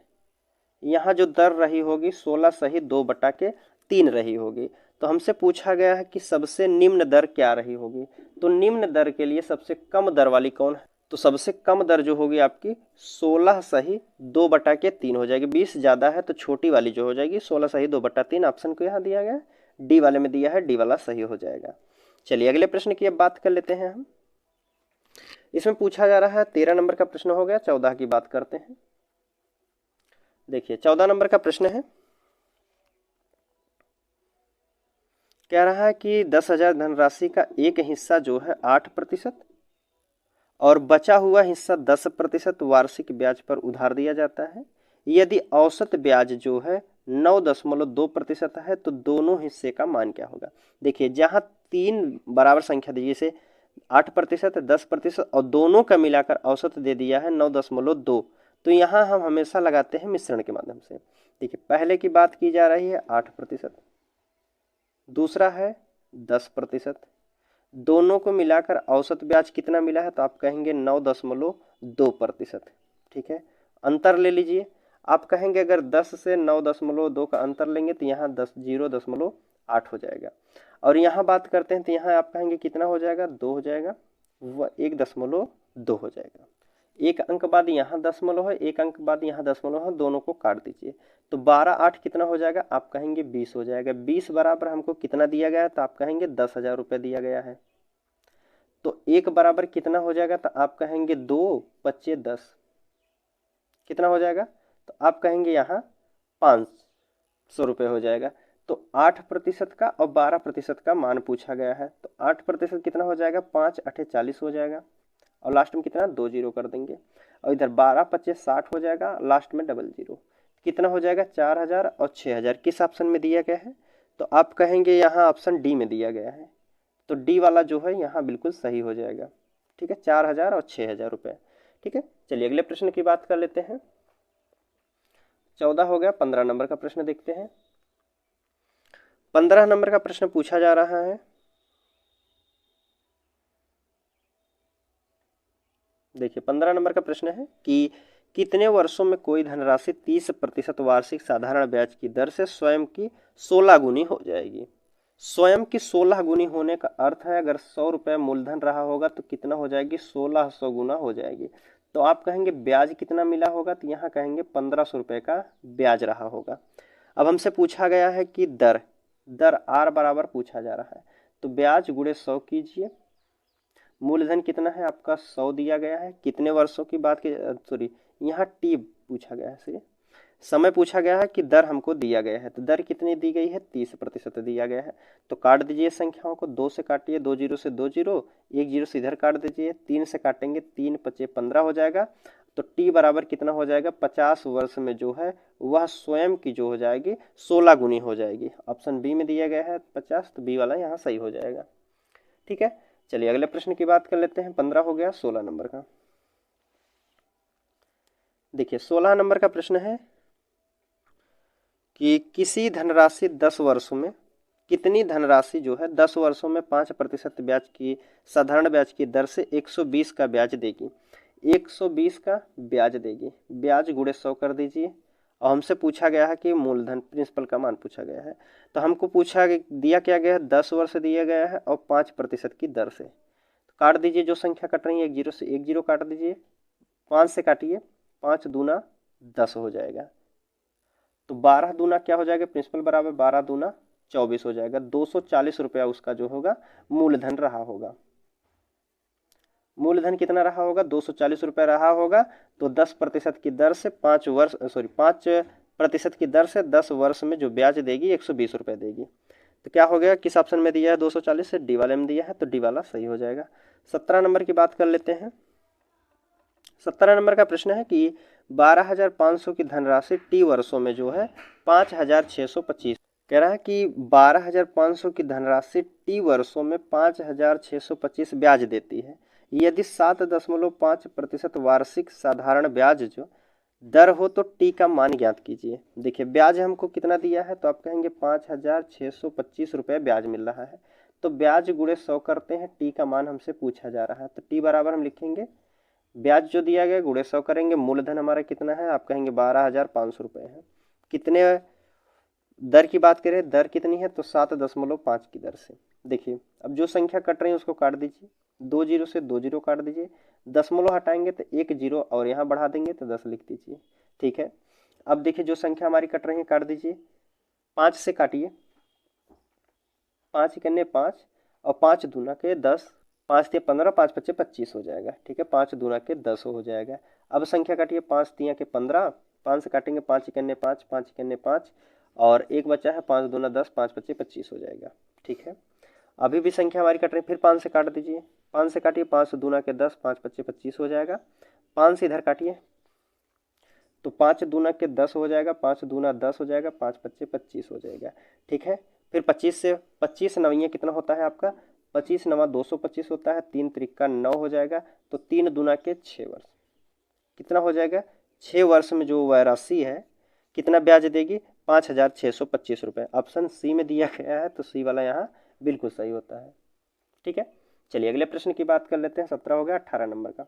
यहाँ जो दर रही होगी 16 सही 2/3 रही होगी। तो हमसे पूछा गया है कि सबसे निम्न दर क्या रही होगी। तो निम्न दर के लिए सबसे कम दर वाली कौन है, तो सबसे कम दर जो होगी आपकी 16 सही 2/3 हो जाएगी। 20 ज़्यादा है तो छोटी वाली जो हो जाएगी 16 सही 2/3। ऑप्शन को यहाँ दिया गया है, डी वाले में दिया है, डी वाला सही हो जाएगा। चलिए अगले प्रश्न की अब बात कर लेते हैं हम। इसमें पूछा जा रहा है 13 नंबर का प्रश्न हो गया, 14 की बात करते हैं। देखिए 14 नंबर का प्रश्न है, कह रहा है कि 10,000 धनराशि का एक हिस्सा जो है 8% और बचा हुआ हिस्सा 10% वार्षिक ब्याज पर उधार दिया जाता है। यदि औसत ब्याज जो है 9.2% है तो दोनों हिस्से का मान क्या होगा। देखिए जहाँ 3 बराबर संख्या दी, जैसे 8%, 10% और दोनों का मिलाकर औसत दे दिया है 9.2, तो यहाँ हम हमेशा लगाते हैं मिश्रण के माध्यम से। देखिए पहले की बात की जा रही है 8%, दूसरा है 10%, दोनों को मिलाकर औसत ब्याज कितना मिला है, तो आप कहेंगे 9.2%। ठीक है, अंतर ले लीजिए। आप कहेंगे अगर 10 से 9.2 का अंतर लेंगे तो यहाँ 0.8 हो जाएगा। और यहाँ बात करते हैं तो यहाँ आप कहेंगे कितना हो जाएगा, 2 हो जाएगा, वह 1.2 हो जाएगा। एक अंक बाद यहाँ दशमलव है, एक अंक बाद यहाँ दशमलव है, दोनों को काट दीजिए तो 12 8 कितना हो जाएगा, आप कहेंगे 20 हो जाएगा। 20 बराबर हमको कितना दिया गया है, तो आप कहेंगे 10,000 रुपये दिया गया है। तो 1 बराबर कितना हो जाएगा, तो आप कहेंगे 2 25 10 कितना हो जाएगा, तो आप कहेंगे यहाँ 500 रुपये हो जाएगा। तो 8% का और 12% का मान पूछा गया है, तो 8% कितना हो जाएगा, 5 8 40 हो जाएगा और लास्ट में कितना 2 0 कर देंगे। और इधर 12 25 60 हो जाएगा, लास्ट में डबल 0 कितना हो जाएगा, 4,000 और 6,000। किस ऑप्शन में दिया गया है, तो आप कहेंगे यहाँ ऑप्शन डी में दिया गया है। तो डी वाला जो है यहाँ बिल्कुल सही हो जाएगा। ठीक है, 4,000 और 6,000 रुपये। ठीक है, चलिए अगले प्रश्न की बात कर लेते हैं। 14 हो गया, 15 नंबर का प्रश्न देखते हैं। 15 नंबर का प्रश्न पूछा जा रहा है, देखिए 15 नंबर का प्रश्न है कि कितने वर्षों में कोई धनराशि 30% वार्षिक साधारण ब्याज की दर से स्वयं की 16 गुनी हो जाएगी। स्वयं की 16 गुनी होने का अर्थ है अगर 100 रुपये मूलधन रहा होगा तो कितना हो जाएगी, 1600 गुना हो जाएगी। तो आप कहेंगे ब्याज कितना मिला होगा, तो यहाँ कहेंगे 1500 रुपये का ब्याज रहा होगा। अब हमसे पूछा गया है कि दर आर बराबर पूछा जा रहा है, तो ब्याज गुणे 100 कीजिए। मूलधन कितना है आपका 100 दिया गया है, कितने वर्षों की बात की, सॉरी यहाँ टी पूछा गया है, समय पूछा गया है कि दर हमको दिया गया है, तो दर कितनी दी गई है, 30% दिया गया है। तो काट दीजिए संख्याओं को, 2 से काटिए, 2 0 से 2 0, 1 0 से इधर काट दीजिए, 3 से काटेंगे, 3 5 15 हो जाएगा। तो टी बराबर कितना हो जाएगा, 50 वर्ष में जो है वह स्वयं की जो हो जाएगी 16 गुनी हो जाएगी। ऑप्शन बी में दिया गया है 50, तो बी वाला यहाँ सही हो जाएगा। ठीक है, चलिए अगले प्रश्न की बात कर लेते हैं। 15 हो गया, 16 नंबर का देखिए 16 नंबर का प्रश्न है कि किसी धनराशि 10 वर्षों में, कितनी धनराशि जो है 10 वर्षों में 5% ब्याज की साधारण ब्याज की दर से 120 का ब्याज देगी। 120 का ब्याज देगी, ब्याज गुणे 100 कर दीजिए। और हमसे पूछा गया है कि मूलधन प्रिंसिपल का मान पूछा गया है, तो हमको पूछा दिया क्या गया है, 10 वर्ष दिया गया है और 5% की दर से। तो काट दीजिए जो संख्या कट रही है, 1 0 से 1 0 काट दीजिए, 5 से काटिए, 5 दूना 10 हो जाएगा। तो 12 दूना क्या हो जाएगा, प्रिंसिपल बराबर 12 दूना 24 हो जाएगा। 240 रुपया उसका जो होगा मूलधन रहा होगा। मूलधन कितना रहा होगा, 240 रुपया रहा होगा। तो 10% की दर से 5% की दर से 10 वर्ष में जो ब्याज देगी 120 रुपये देगी। तो क्या हो गया, किस ऑप्शन में दिया है, 240 से डी वाले में दिया है, तो डी वाला सही हो जाएगा। 17 नंबर की बात कर लेते हैं। 17 नंबर का प्रश्न है कि 12,500 की धनराशि टी वर्षों में जो है 5,625, कह रहा है कि 12,500 की धनराशि टी वर्षों में 5,625 ब्याज देती है। यदि 7.5% वार्षिक साधारण ब्याज जो दर हो तो टी का मान ज्ञात कीजिए। देखिए ब्याज हमको कितना दिया है, तो आप कहेंगे 5,625 रुपये ब्याज मिल रहा है। तो ब्याज गुणे 100 करते हैं, टी का मान हमसे पूछा जा रहा है, तो टी बराबर हम लिखेंगे ब्याज जो दिया गया गुणे 100 करेंगे, मूलधन हमारा कितना है, आप कहेंगे 12,500 रुपये है। कितने दर की बात करें, दर कितनी है, तो 7.5 की दर से। देखिए अब जो संख्या कट रही है उसको काट दीजिए, 2 जीरो से 2 जीरो काट दीजिए, दशमलव हटाएंगे तो 1 जीरो और यहाँ बढ़ा देंगे तो 10 लिख दीजिए। ठीक है, अब देखिए जो संख्या हमारी कट रही है काट दीजिए, 5 से काटिए, 5 इकन्ने 5 और 5 दूना के 10, 5 तिया 15, 5 पच्चे 25 हो जाएगा। ठीक है, 5 दूना के 10 हो जाएगा। अब संख्या काटिए, 5 तिया के 15, 5 से काटेंगे 5 इकन्ने 5, 5 इकन्ने 5 और एक बचा है 5 दूना 10, 5 पच्चे 25 हो जाएगा। ठीक है, अभी भी संख्या हमारी कट रही है, फिर 5 से काट दीजिए, 5 से काटिए, 5 दूना के 10, 5 पच्चे 25 हो जाएगा। 5 से इधर काटिए तो 5 दूना के 10 हो जाएगा, 5 दूना 10 हो जाएगा, 5 पच्चे 25 हो जाएगा। ठीक है, फिर 25 से 25 नवैया कितना होता है आपका, 25 नवा 225 होता है, 3 त्रिका 9 हो जाएगा, तो 3 दूना के 6 वर्ष कितना हो जाएगा, 6 वर्ष में जो वह राशि है कितना ब्याज देगी, 5,625 रुपये। ऑप्शन सी में दिया गया है, तो सी वाला यहाँ बिल्कुल सही होता है। ठीक है, चलिए अगले प्रश्न की बात कर लेते हैं। 17 हो गया, 18 नंबर का।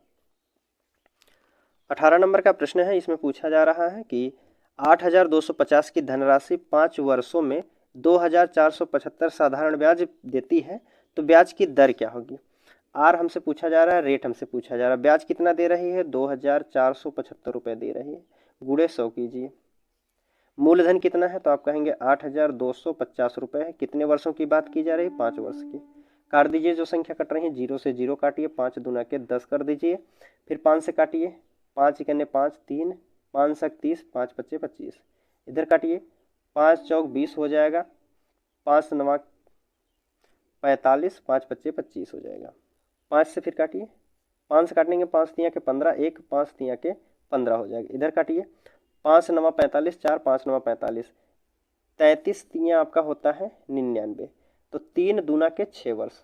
18 नंबर का प्रश्न है, इसमें पूछा जा रहा है कि 8,250 की धनराशि 5 वर्षों में 2,475 साधारण ब्याज देती है, तो ब्याज की दर क्या होगी। आर हमसे पूछा जा रहा है, रेट हमसे पूछा जा रहा है, ब्याज कितना दे रही है, 2,475 रुपये दे रही है, गुणे 100 कीजिए। मूलधन कितना है, तो आप कहेंगे 8,250 रुपये है। कितने वर्षों की बात की जा रही है, 5 वर्ष की। काट दीजिए, जो संख्या कट रही है, 0 से 0 काटिए, 5 दूना के 10 कर दीजिए, फिर 5 से काटिए, 5 इकन्ने 5, 3, 5 सक 30, 5 पच्चे 25, इधर काटिए, 5 चौक 20 हो जाएगा, 5 नवा 45, 5 पच्चे 25 हो जाएगा। 5 से फिर काटिए, 5 से काटेंगे, 5 तिया के 15, 1, 5 तिया के 15 हो जाएगा, इधर काटिए, 5 नवा 45, 4, 5 नवा 45, 33 तिया आपका होता है 99, तो 3 दूना के 6 वर्ष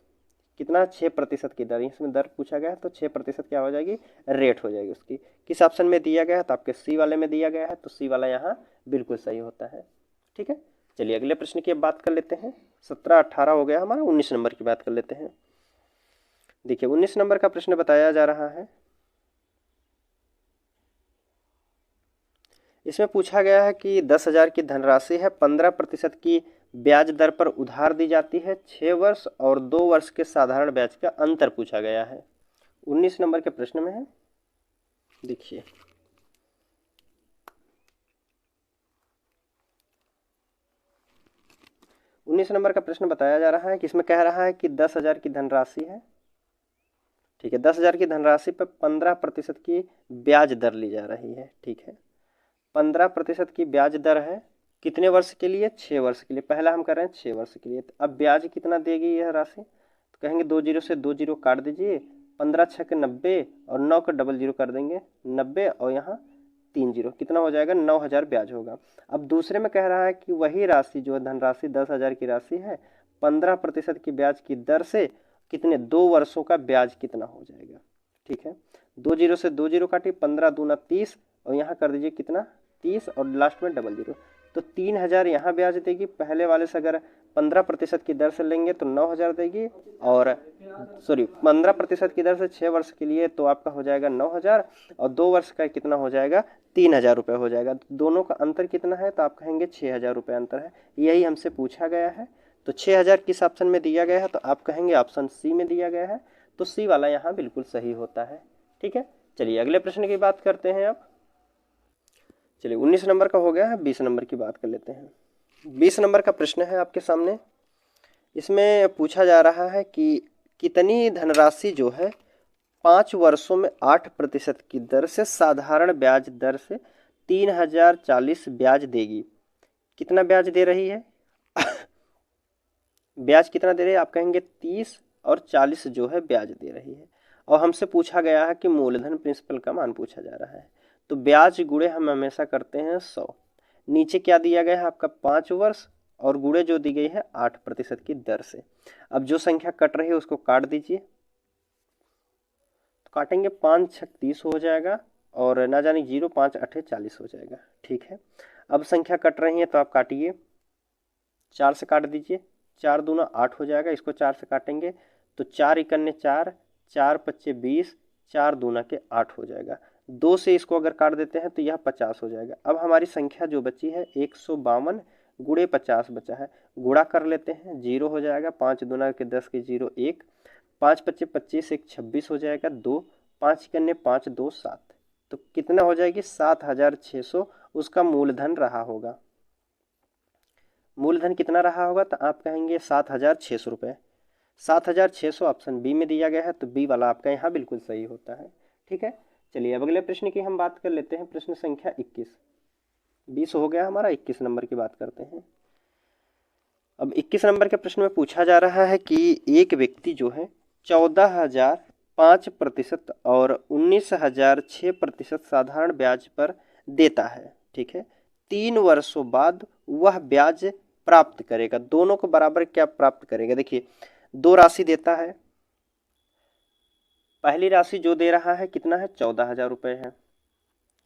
कितना, 6% की दर, इसमें दर पूछा गया है तो 6% क्या हो जाएगी, रेट हो जाएगी उसकी। किस ऑप्शन में दिया गया है, तो आपके सी वाले में दिया गया है, तो सी वाला यहाँ बिल्कुल सही होता है। ठीक है, चलिए अगले प्रश्न की बात कर लेते हैं। 17 18 हो गया हमारा, 19 नंबर की बात कर लेते हैं। देखिए 19 नंबर का प्रश्न बताया जा रहा है, इसमें पूछा गया है कि 10,000 की धनराशि है, 15% की ब्याज दर पर उधार दी जाती है, 6 वर्ष और 2 वर्ष के साधारण ब्याज का अंतर पूछा गया है। 19 नंबर के प्रश्न में है, देखिए उन्नीस नंबर का प्रश्न बताया जा रहा है कि इसमें कह रहा है कि 10,000 की धनराशि है। ठीक है, 10,000 की धनराशि पर 15% की ब्याज दर ली जा रही है। ठीक है, 15% की ब्याज दर है, कितने वर्ष के लिए, 6 वर्ष के लिए। पहला हम कर रहे हैं 6 वर्ष के लिए, तो अब ब्याज कितना देगी यह राशि, तो कहेंगे 2 जीरो से 2 जीरो काट दीजिए, 15 छक 90 और 9 का डबल जीरो कर देंगे 90 और यहाँ 3 जीरो, कितना हो जाएगा, 9,000 ब्याज होगा। अब दूसरे में कह रहा है कि वही राशि जो धनराशि 10,000 की राशि है, 15% की ब्याज की दर से कितने, 2 वर्षों का ब्याज कितना हो जाएगा। ठीक है, 2 जीरो से 2 जीरो काटिए, 15 दूना 30 और यहाँ कर दीजिए कितना, 30 और लास्ट में डबल जीरो, तो 3,000 यहाँ ब्याज देगी। पहले वाले से अगर 15% की दर से लेंगे तो 9,000 देगी, और 15% की दर से 6 वर्ष के लिए तो आपका हो जाएगा 9,000, और 2 वर्ष का कितना हो जाएगा, 3,000 रुपये हो जाएगा। दोनों का अंतर कितना है, तो आप कहेंगे 6,000 रुपये अंतर है, यही हमसे पूछा गया है। तो 6,000 किस ऑप्शन में दिया गया है, तो आप कहेंगे ऑप्शन सी में दिया गया है, तो सी वाला यहाँ बिल्कुल सही होता है। ठीक है, चलिए अगले प्रश्न की बात करते हैं। अब चलिए 19 नंबर का हो गया है, 20 नंबर की बात कर लेते हैं। 20 नंबर का प्रश्न है आपके सामने, इसमें पूछा जा रहा है कि कितनी धनराशि जो है 5 वर्षों में 8% की दर से साधारण ब्याज दर से 3,040 ब्याज देगी। कितना ब्याज दे रही है ब्याज कितना दे रही है, आप कहेंगे 30 और 40 जो है ब्याज दे रही है, और हमसे पूछा गया है कि मूलधन प्रिंसिपल का मान पूछा जा रहा है। तो ब्याज गुणे हम हमेशा करते हैं 100। नीचे क्या दिया गया है आपका, 5 वर्ष, और गुणे जो दी गई है 8% की दर से। अब जो संख्या कट रही है उसको काट दीजिए, तो काटेंगे 5 छक 30 हो जाएगा, और ना जाने 0 5 8 40 हो जाएगा। ठीक है, अब संख्या कट रही है तो आप काटिए, 4 से काट दीजिए, 4 दूना 8 हो जाएगा, इसको 4 से काटेंगे तो 4 इकन्ने 4, 4 पच्चे 20, 4 दूना के 8 हो जाएगा। 2 से इसको अगर काट देते हैं तो यह 50 हो जाएगा। अब हमारी संख्या जो बची है 152 गुणे 50 बचा है, गुणा कर लेते हैं, 0 हो जाएगा, 5 दूना के 10 के 0 1, 5 पच्चे 25, 1 26 हो जाएगा, 2, 5 इकन्ने 5 2 7, तो कितना हो जाएगी 7600 उसका मूलधन रहा होगा। मूलधन कितना रहा होगा तो आप कहेंगे 7600 रुपये। 7600 ऑप्शन बी में दिया गया है, तो बी वाला आपका यहाँ बिल्कुल सही होता है। ठीक है, चलिए अब अगले प्रश्न की हम बात कर लेते हैं, प्रश्न संख्या 21। 20 हो गया हमारा, 21 नंबर की बात करते हैं। अब 21 नंबर के प्रश्न में पूछा जा रहा है कि एक व्यक्ति जो है 14,005% और 19,006% साधारण ब्याज पर देता है। ठीक है, 3 वर्षों बाद वह ब्याज प्राप्त करेगा, दोनों को बराबर क्या प्राप्त करेगा। देखिए, दो राशि देता है, पहली राशि जो दे रहा है कितना है 14,000 रुपये है,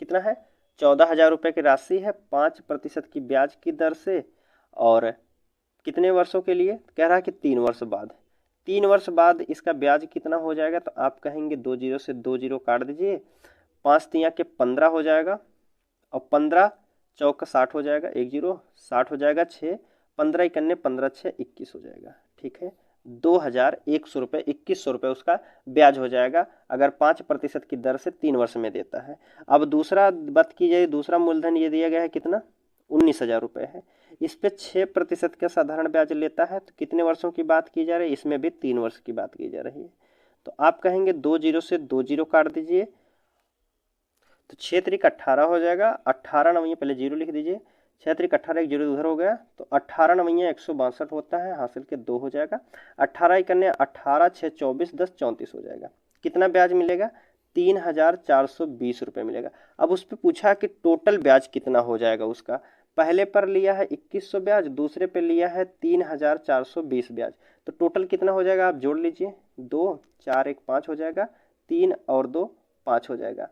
कितना है 14,000 रुपये की राशि है 5% की ब्याज की दर से, और कितने वर्षों के लिए कह रहा है कि 3 वर्ष बाद। 3 वर्ष बाद इसका ब्याज कितना हो जाएगा तो आप कहेंगे 2 जीरो से 2 जीरो काट दीजिए, 5 तिया के 15 हो जाएगा, और 15 चौक 60 हो जाएगा, 1 जीरो 60 हो जाएगा, 6 15 इकन्ने 15 6 21 हो जाएगा। ठीक है, 2,100 रुपये 2100 रुपये उसका ब्याज हो जाएगा अगर 5% की दर से 3 वर्ष में देता है। अब दूसरा बात की जाए, दूसरा मूलधन ये दिया गया है कितना 19,000 रुपये है, इस पे 6% का साधारण ब्याज लेता है, तो कितने वर्षों की बात की जा रही है, इसमें भी 3 वर्ष की बात की जा रही है। तो आप कहेंगे 2 जीरो से 2 जीरो काट दीजिए, तो 6 त्रिक 18 हो जाएगा, 18 नवैया पहले जीरो लिख दीजिए, 6 त्रिक 18 एक जीरो उधर हो गया, तो 18 नवैया 162 होता है, हासिल के 2 हो जाएगा, 18 इकन्ने 18 6 24 10 34 हो जाएगा। कितना ब्याज मिलेगा 3,420 रुपये मिलेगा। अब उस पर पूछा कि टोटल ब्याज कितना हो जाएगा उसका, पहले पर लिया है 2100 ब्याज, दूसरे पे लिया है 3,420 ब्याज, तो टोटल कितना हो जाएगा आप जोड़ लीजिए, 2 4 1 5 हो जाएगा, 3 और 2 5 हो जाएगा,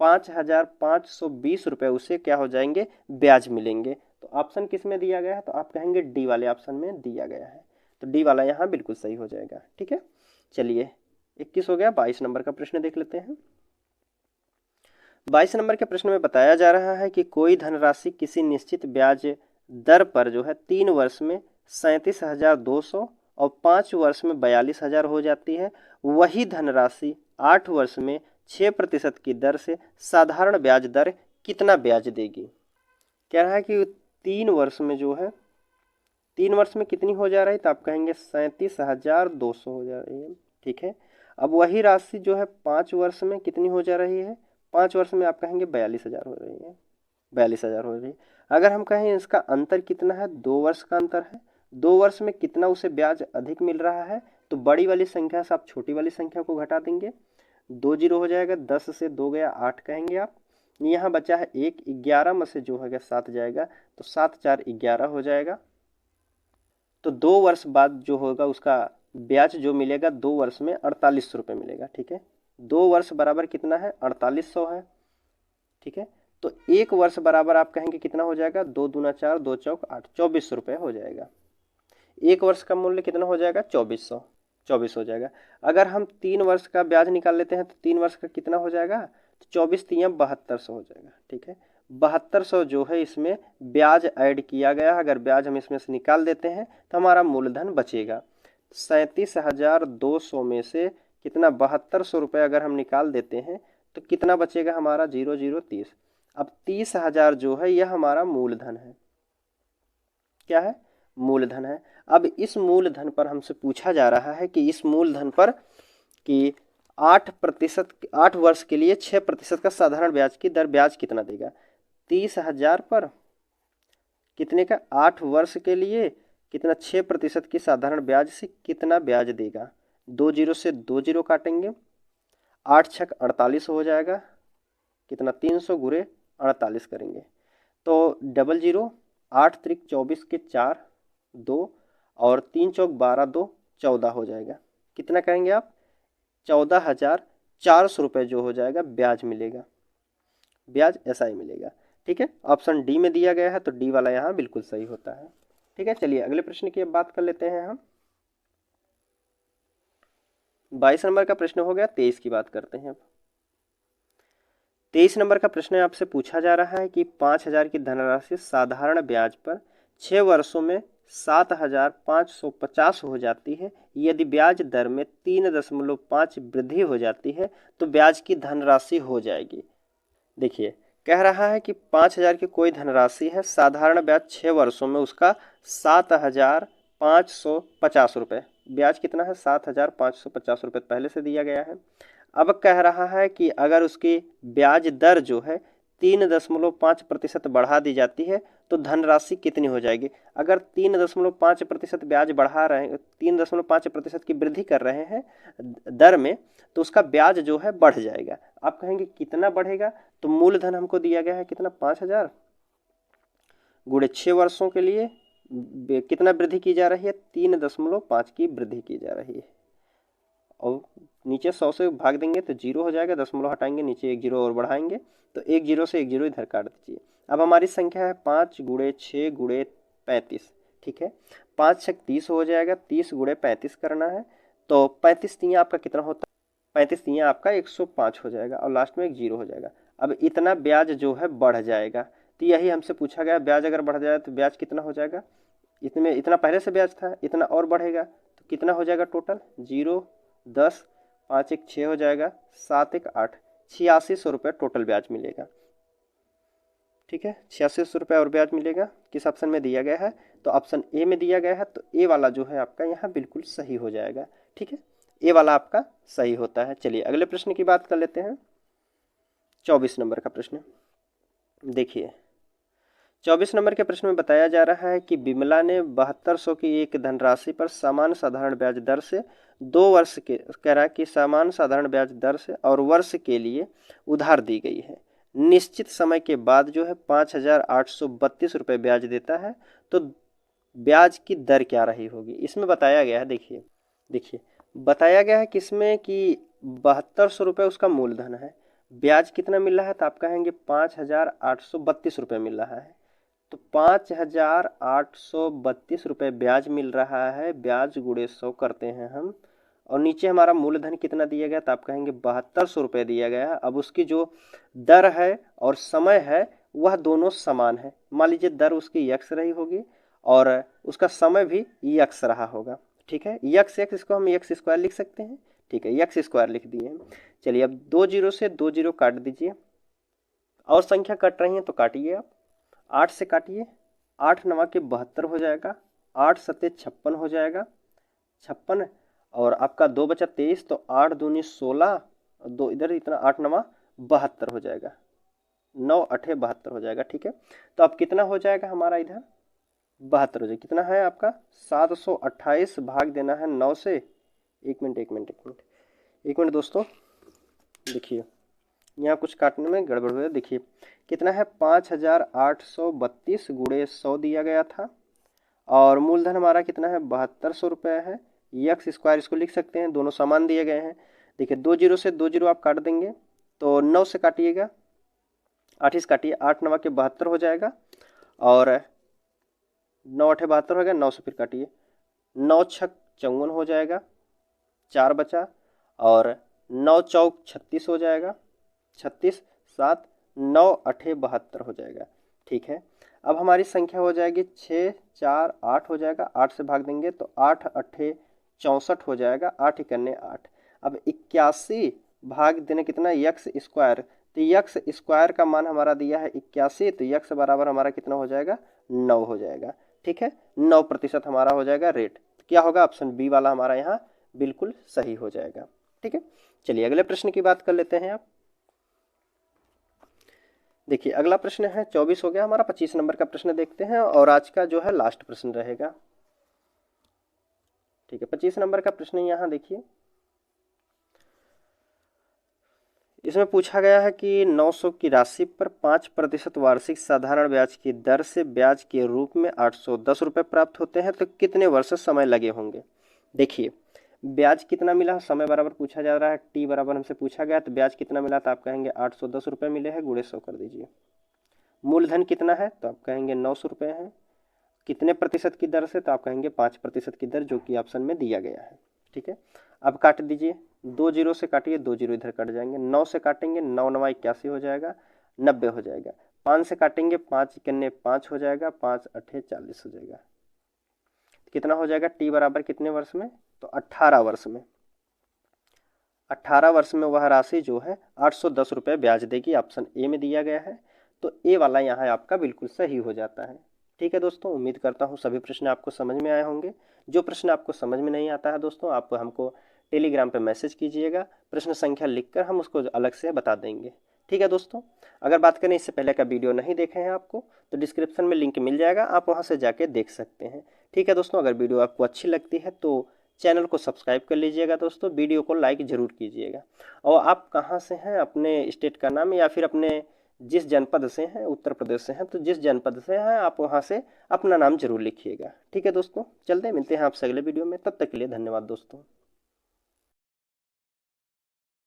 5,520 रुपये उसे क्या हो जाएंगे ब्याज मिलेंगे। तो ऑप्शन किस में दिया गया है तो आप कहेंगे डी वाले ऑप्शन में दिया गया है, तो डी वाला यहाँ बिल्कुल सही हो जाएगा। ठीक है, चलिए 21 हो गया, 22 नंबर का प्रश्न देख लेते हैं। 22 नंबर के प्रश्न में बताया जा रहा है कि कोई धनराशि किसी निश्चित ब्याज दर पर जो है 3 वर्ष में 37,200 और 5 वर्ष में 42,000 हो जाती है, वही धनराशि 8 वर्ष में 6% की दर से साधारण ब्याज दर कितना ब्याज देगी। कह रहा है कि 3 वर्ष में जो है 3 वर्ष में कितनी हो जा रही है तो आप कहेंगे 37,200 हो जा रही है। ठीक है, अब वही राशि जो है 5 वर्ष में कितनी हो जा रही है, 5 वर्ष में आप कहेंगे 42,000 हो रही है, 42,000 हो रही है। अगर हम कहें इसका अंतर कितना है, 2 वर्ष का अंतर है, 2 वर्ष में कितना उसे ब्याज अधिक मिल रहा है, तो बड़ी वाली संख्या से आप छोटी वाली संख्या को घटा देंगे, 2 जीरो हो जाएगा, 10 से 2 गया 8 कहेंगे आप, यहाँ बचा है 1, 11 में से जो है 7 जाएगा, तो 7 4 11 हो जाएगा। तो 2 वर्ष बाद जो होगा उसका ब्याज जो मिलेगा 2 वर्ष में 4800 रुपये मिलेगा। ठीक है, 2 वर्ष बराबर कितना है 4800 है। ठीक है, तो 1 वर्ष बराबर आप कहेंगे कितना हो जाएगा, 2 दूना 4 2 चौक 8, 2400 रुपये हो जाएगा। 1 वर्ष का मूल्य कितना हो जाएगा 24 हो जाएगा। अगर हम 3 वर्ष का ब्याज निकाल लेते हैं तो 3 वर्ष का कितना हो जाएगा, तो 24 तिया 7200 हो जाएगा। ठीक है, 7200 जो है इसमें ब्याज ऐड किया गया, अगर ब्याज हम इसमें से निकाल देते हैं तो हमारा मूलधन बचेगा। 37,200 में से कितना 7200 रुपये अगर हम निकाल देते हैं तो कितना बचेगा हमारा 0 0 30। अब 30,000 जो है यह हमारा मूलधन है, क्या है मूलधन है। अब इस मूलधन पर हमसे पूछा जा रहा है कि इस मूलधन पर कि 8 वर्ष के लिए 6% का साधारण ब्याज की दर ब्याज कितना देगा। 30,000 पर कितने का 8 वर्ष के लिए कितना 6% की साधारण ब्याज से कितना ब्याज देगा। 2 जीरो से 2 जीरो काटेंगे, 8 छक 48 हो जाएगा, कितना 300 गुरे 48 करेंगे तो 00 8 त्रिक 24 के 4 2 और 3 चौक 12 2 14 हो जाएगा। कितना करेंगे आप 14,400 रुपये जो हो जाएगा ब्याज मिलेगा। ब्याज ऐसा ही मिलेगा। ठीक है, ऑप्शन डी में दिया गया है तो डी वाला यहाँ बिल्कुल सही होता है। ठीक है, चलिए अगले प्रश्न की अब बात कर लेते हैं हम। 22 नंबर का प्रश्न हो गया, 23 की बात करते हैं अब। 23 नंबर का प्रश्न आपसे पूछा जा रहा है कि 5,000 की धनराशि साधारण ब्याज पर 6 वर्षों में 7,550 हो जाती है। यदि ब्याज दर में 3.5 वृद्धि हो जाती है तो ब्याज की धनराशि हो जाएगी। देखिए, कह रहा है कि 5,000 की कोई धनराशि है, साधारण ब्याज 6 वर्षों में उसका 7,550 रुपये, ब्याज कितना है 7,550 रुपये पहले से दिया गया है। अब कह रहा है कि अगर उसकी ब्याज दर जो है 3.5% बढ़ा दी जाती है तो धनराशि कितनी हो जाएगी। अगर 3.5% ब्याज बढ़ा रहे हैं, 3.5% की वृद्धि कर रहे हैं दर में, तो उसका ब्याज जो है बढ़ जाएगा। आप कहेंगे कितना बढ़ेगा, तो मूलधन हमको दिया गया है कितना 5,000 गुणे 6 वर्षों के लिए कितना वृद्धि की जा रही है, 3.5 की वृद्धि की जा रही है। और नीचे 100 से भाग देंगे तो 0 हो जाएगा, दशमलव हटाएंगे, नीचे 1 0 और बढ़ाएंगे तो 1 0 से 1 0 इधर काट दीजिए। अब हमारी संख्या है 5 गुणे 6 गुणे 35। ठीक है, 5 6 30 हो जाएगा, 30 गुणे 35 करना है तो 35 तियाँ आपका कितना होता है, 35 तियाँ आपका 105 हो जाएगा और लास्ट में 1 0 हो जाएगा। अब इतना ब्याज जो है बढ़ जाएगा, तो यही हमसे पूछा गया, ब्याज अगर बढ़ जाए तो ब्याज कितना हो जाएगा। इसमें इतना पहले से ब्याज था, इतना और बढ़ेगा तो कितना हो जाएगा टोटल, 0 10 5 1 6 हो जाएगा, 7 1 8, 8600 रुपये टोटल ब्याज मिलेगा। ठीक है, 8600 रुपये और ब्याज मिलेगा। किस ऑप्शन में दिया गया है, तो ऑप्शन ए में दिया गया है, तो ए वाला जो है आपका यहाँ बिल्कुल सही हो जाएगा। ठीक है, ए वाला आपका सही होता है। चलिए अगले प्रश्न की बात कर लेते हैं। 24 नंबर का प्रश्न देखिए, 24 नंबर के प्रश्न में बताया जा रहा है कि विमला ने 7200 की एक धनराशि पर समान साधारण ब्याज दर से 2 वर्ष के, कह रहा है कि समान साधारण ब्याज दर से और वर्ष के लिए उधार दी गई है। निश्चित समय के बाद जो है 5,832 रुपये ब्याज देता है, तो ब्याज की दर क्या रही होगी। इसमें बताया गया है, देखिए बताया गया है किसमें कि 7200 रुपये उसका मूलधन है, ब्याज कितना मिल रहा है, तो आप कहेंगे 5,832 रुपये मिल रहा है। तो 5,832 रुपये ब्याज मिल रहा है, ब्याज गुणे 100 करते हैं हम, और नीचे हमारा मूलधन कितना दिया गया, तो आप कहेंगे 7200 रुपये दिया गया है। अब उसकी जो दर है और समय है वह दोनों समान है। मान लीजिए दर उसकी यक्स रही होगी और उसका समय भी यक्स रहा होगा। ठीक है, यक्स एक्स, इसको हम यक्स स्क्वायर लिख सकते हैं। ठीक है, यक्स स्क्वायर लिख दिए हैं। चलिए अब 2 0 से 2 0 काट दीजिए, और संख्या कट रही है तो काटिए आप, 8 से काटिए, 8 9 के 72 हो जाएगा, 8 7 56 हो जाएगा, 56, और आपका 2 बचा 23, तो 8 दूनी 16, 2 इधर इतना 8 9 72 हो जाएगा, 9 8 72 हो जाएगा। ठीक है, तो अब कितना हो जाएगा हमारा इधर 72 हो जाएगा, कितना है आपका 728 भाग देना है 9 से। एक मिनट दोस्तों, देखिए यहाँ कुछ काटने में गड़बड़ हुई है। देखिए कितना है 5,832 गुणे 100 दिया गया था, और मूलधन हमारा कितना है 7200 रुपये है। यक्स स्क्वायर इसको लिख सकते हैं, दोनों समान दिए गए हैं। देखिए 2 0 से 2 0 आप काट देंगे तो 9 से काटिएगा, 8 से काटिए, 8 9 के 72 हो जाएगा, और 9 8 72 हो गया, 9 से फिर काटिए, 9 6 54 हो जाएगा, 4 बचा, और 9 चौक 36 हो जाएगा, 36 7 9 8 72 हो जाएगा। ठीक है, अब हमारी संख्या हो जाएगी 6 4 8 हो जाएगा, 8 से भाग देंगे तो 8 8 64 हो जाएगा, 8 1 8। अब 81 भाग देने कितना यक्स स्क्वायर, तो यक्स स्क्वायर का मान हमारा दिया है 81, तो यक्स बराबर हमारा कितना हो जाएगा 9 हो जाएगा। ठीक है, 9% हमारा हो जाएगा रेट। तो क्या होगा, ऑप्शन बी वाला हमारा यहाँ बिल्कुल सही हो जाएगा। ठीक है, चलिए अगले प्रश्न की बात कर लेते हैं आप। देखिए अगला प्रश्न है 24 हो गया हमारा, 25 नंबर का प्रश्न देखते हैं, और आज का जो है लास्ट प्रश्न रहेगा। ठीक है, 25 नंबर का प्रश्न यहाँ देखिए, इसमें पूछा गया है कि 900 की राशि पर 5% वार्षिक साधारण ब्याज की दर से ब्याज के रूप में 810 रुपये प्राप्त होते हैं, तो कितने वर्ष समय लगे होंगे। देखिए ब्याज कितना मिला, समय बराबर पूछा जा रहा है, टी बराबर हमसे पूछा गया, तो ब्याज कितना मिला तो आप कहेंगे 810 रुपये मिले हैं, गुणे 100 कर दीजिए। मूलधन कितना है तो आप कहेंगे 900 रुपये है। कितने प्रतिशत की दर से तो आप कहेंगे 5% की दर, जो कि ऑप्शन में दिया गया है। ठीक है, अब काट दीजिए, 2 जीरो से काटिए, 2 जीरो इधर कट जाएंगे, 9 से काटेंगे, 9 9 81 हो जाएगा, 90 हो जाएगा। 5 से काटेंगे, 5 कन्ने 5 हो जाएगा, 5 अठे 40 हो जाएगा। कितना हो जाएगा टी बराबर कितने वर्ष में, तो 18 वर्ष में। 18 वर्ष में वह राशि जो है 810 रुपये ब्याज देगी, ऑप्शन ए में दिया गया है। तो ए वाला यहाँ आपका बिल्कुल सही हो जाता है। ठीक है दोस्तों, उम्मीद करता हूँ सभी प्रश्न आपको समझ में आए होंगे। जो प्रश्न आपको समझ में नहीं आता है दोस्तों, आप हमको टेलीग्राम पे मैसेज कीजिएगा, प्रश्न संख्या लिखकर हम उसको अलग से बता देंगे। ठीक है दोस्तों, अगर बात करें इससे पहले का वीडियो नहीं देखे हैं आपको, तो डिस्क्रिप्शन में लिंक मिल जाएगा, आप वहाँ से जाके देख सकते हैं। ठीक है दोस्तों, अगर वीडियो आपको अच्छी लगती है तो चैनल को सब्सक्राइब कर लीजिएगा दोस्तों, वीडियो को लाइक ज़रूर कीजिएगा। और आप कहाँ से हैं, अपने स्टेट का नाम या फिर अपने जिस जनपद से हैं, उत्तर प्रदेश से हैं तो जिस जनपद से हैं आप वहाँ से अपना नाम जरूर लिखिएगा। ठीक है दोस्तों, चलते हैं, मिलते हैं आपसे अगले वीडियो में, तब तक के लिए धन्यवाद दोस्तों।